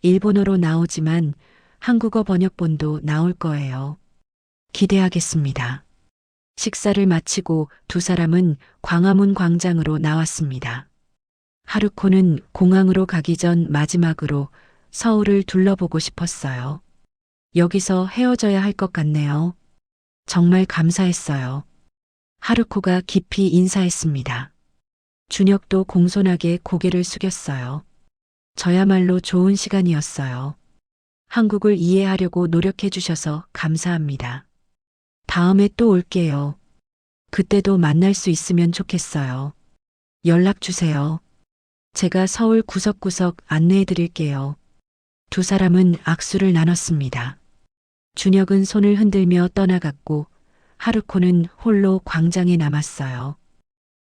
일본어로 나오지만 한국어 번역본도 나올 거예요. 기대하겠습니다. 식사를 마치고 두 사람은 광화문 광장으로 나왔습니다. 하루코는 공항으로 가기 전 마지막으로 서울을 둘러보고 싶었어요. 여기서 헤어져야 할 것 같네요. 정말 감사했어요. 하루코가 깊이 인사했습니다. 준혁도 공손하게 고개를 숙였어요. 저야말로 좋은 시간이었어요. 한국을 이해하려고 노력해 주셔서 감사합니다. 다음에 또 올게요. 그때도 만날 수 있으면 좋겠어요. 연락 주세요. 제가 서울 구석구석 안내해 드릴게요. 두 사람은 악수를 나눴습니다. 준혁은 손을 흔들며 떠나갔고 하루코는 홀로 광장에 남았어요.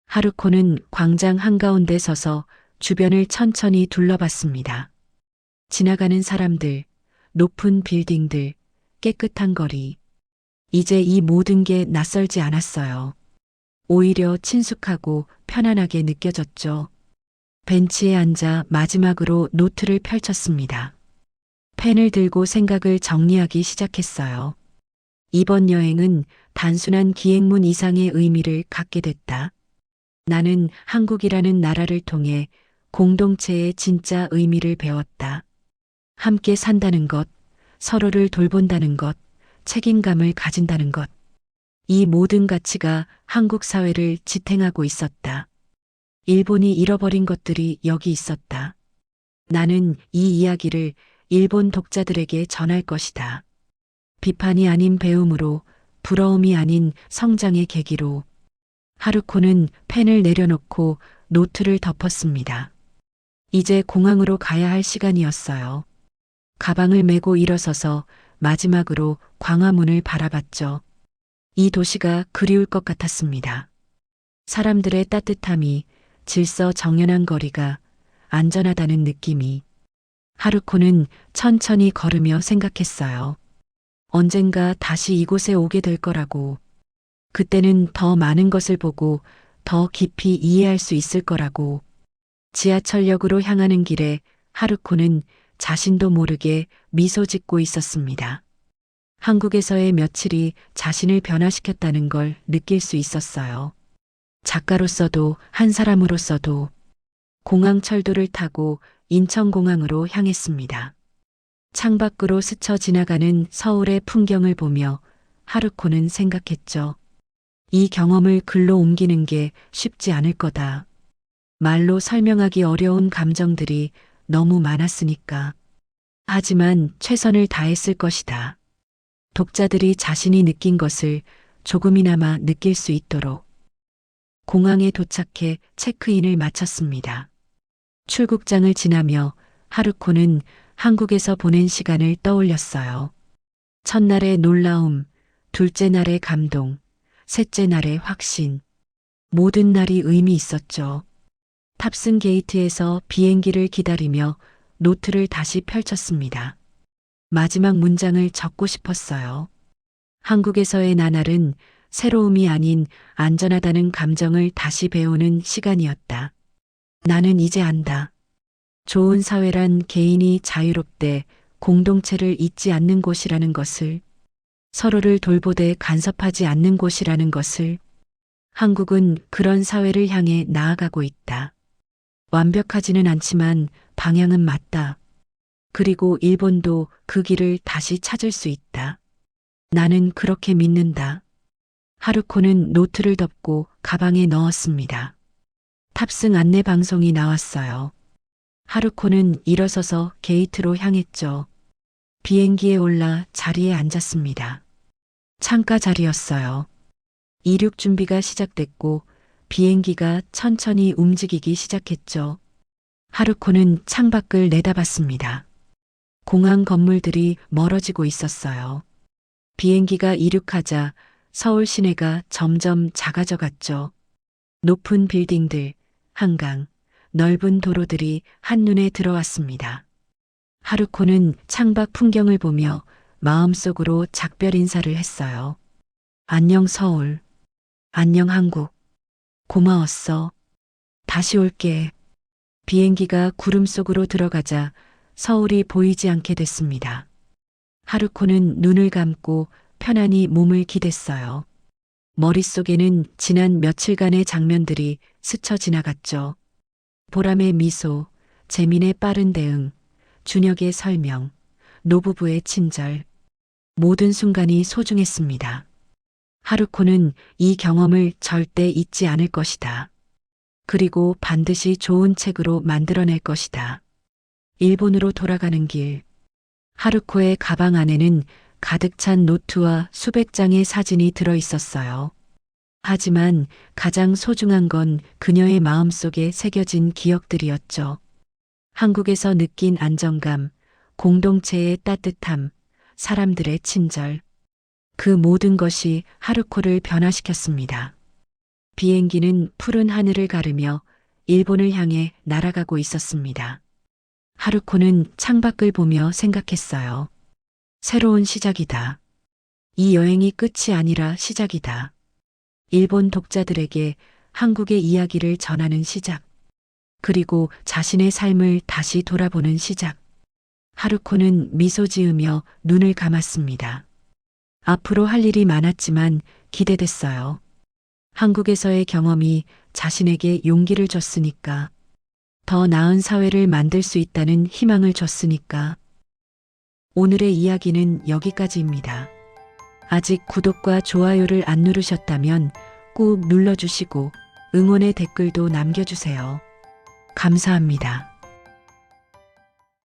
하루코는 광장 한가운데 서서 주변을 천천히 둘러봤습니다. 지나가는 사람들, 높은 빌딩들, 깨끗한 거리. 이제 이 모든 게 낯설지 않았어요. 오히려 친숙하고 편안하게 느껴졌죠. 벤치에 앉아 마지막으로 노트를 펼쳤습니다. 펜을 들고 생각을 정리하기 시작했어요. 이번 여행은 단순한 기행문 이상의 의미를 갖게 됐다. 나는 한국이라는 나라를 통해 공동체의 진짜 의미를 배웠다. 함께 산다는 것, 서로를 돌본다는 것, 책임감을 가진다는 것. 이 모든 가치가 한국 사회를 지탱하고 있었다. 일본이 잃어버린 것들이 여기 있었다. 나는 이 이야기를 일본 독자들에게 전할 것이다. 비판이 아닌 배움으로, 부러움이 아닌 성장의 계기로. 하루코는 펜을 내려놓고 노트를 덮었습니다. 이제 공항으로 가야 할 시간이었어요. 가방을 메고 일어서서 마지막으로 광화문을 바라봤죠. 이 도시가 그리울 것 같았습니다. 사람들의 따뜻함이, 질서 정연한 거리가, 안전하다는 느낌이. 하루코는 천천히 걸으며 생각했어요. 언젠가 다시 이곳에 오게 될 거라고. 그때는 더 많은 것을 보고 더 깊이 이해할 수 있을 거라고. 지하철역으로 향하는 길에 하루코는 자신도 모르게 미소 짓고 있었습니다. 한국에서의 며칠이 자신을 변화시켰다는 걸 느낄 수 있었어요. 작가로서도 한 사람으로서도. 공항철도를 타고 인천공항으로 향했습니다. 창밖으로 스쳐 지나가는 서울의 풍경을 보며 하루코는 생각했죠. 이 경험을 글로 옮기는 게 쉽지 않을 거다. 말로 설명하기 어려운 감정들이 너무 많았으니까. 하지만 최선을 다했을 것이다. 독자들이 자신이 느낀 것을 조금이나마 느낄 수 있도록. 공항에 도착해 체크인을 마쳤습니다. 출국장을 지나며 하루코는 한국에서 보낸 시간을 떠올렸어요. 첫날의 놀라움, 둘째 날의 감동, 셋째 날의 확신. 모든 날이 의미 있었죠. 탑승 게이트에서 비행기를 기다리며 노트를 다시 펼쳤습니다. 마지막 문장을 적고 싶었어요. 한국에서의 나날은 새로움이 아닌 안전하다는 감정을 다시 배우는 시간이었다. 나는 이제 안다. 좋은 사회란 개인이 자유롭되 공동체를 잇지 않는 곳이라는 것을, 서로를 돌보되 간섭하지 않는 곳이라는 것을. 한국은 그런 사회를 향해 나아가고 있다. 완벽하지는 않지만 방향은 맞다. 그리고 일본도 그 길을 다시 찾을 수 있다. 나는 그렇게 믿는다. 하루코는 노트를 덮고 가방에 넣었습니다. 탑승 안내 방송이 나왔어요. 하루코는 일어서서 게이트로 향했죠. 비행기에 올라 자리에 앉았습니다. 창가 자리였어요. 이륙 준비가 시작됐고 비행기가 천천히 움직이기 시작했죠. 하루코는 창밖을 내다봤습니다. 공항 건물들이 멀어지고 있었어요. 비행기가 이륙하자 서울 시내가 점점 작아져 갔죠. 높은 빌딩들, 한강, 넓은 도로들이 한눈에 들어왔습니다. 하루코는 창밖 풍경을 보며 마음속으로 작별 인사를 했어요. 안녕 서울. 안녕 한국. 고마웠어. 다시 올게. 비행기가 구름 속으로 들어가자 서울이 보이지 않게 됐습니다. 하루코는 눈을 감고 편안히 몸을 기댔어요. 머릿속에는 지난 며칠간의 장면들이 스쳐 지나갔죠. 보람의 미소, 재민의 빠른 대응, 준혁의 설명, 노부부의 친절. 모든 순간이 소중했습니다. 하루코는 이 경험을 절대 잊지 않을 것이다. 그리고 반드시 좋은 책으로 만들어낼 것이다. 일본으로 돌아가는 길. 하루코의 가방 안에는 가득 찬 노트와 수백 장의 사진이 들어 있었어요. 하지만 가장 소중한 건 그녀의 마음속에 새겨진 기억들이었죠. 한국에서 느낀 안정감, 공동체의 따뜻함, 사람들의 친절. 그 모든 것이 하루코를 변화시켰습니다. 비행기는 푸른 하늘을 가르며 일본을 향해 날아가고 있었습니다. 하루코는 창밖을 보며 생각했어요. 새로운 시작이다. 이 여행이 끝이 아니라 시작이다. 일본 독자들에게 한국의 이야기를 전하는 시작. 그리고 자신의 삶을 다시 돌아보는 시작. 하루코는 미소 지으며 눈을 감았습니다. 앞으로 할 일이 많았지만 기대됐어요. 한국에서의 경험이 자신에게 용기를 줬으니까. 더 나은 사회를 만들 수 있다는 희망을 줬으니까. 오늘의 이야기는 여기까지입니다. 아직 구독과 좋아요를 안 누르셨다면 꾹 눌러주시고 응원의 댓글도 남겨주세요. 감사합니다.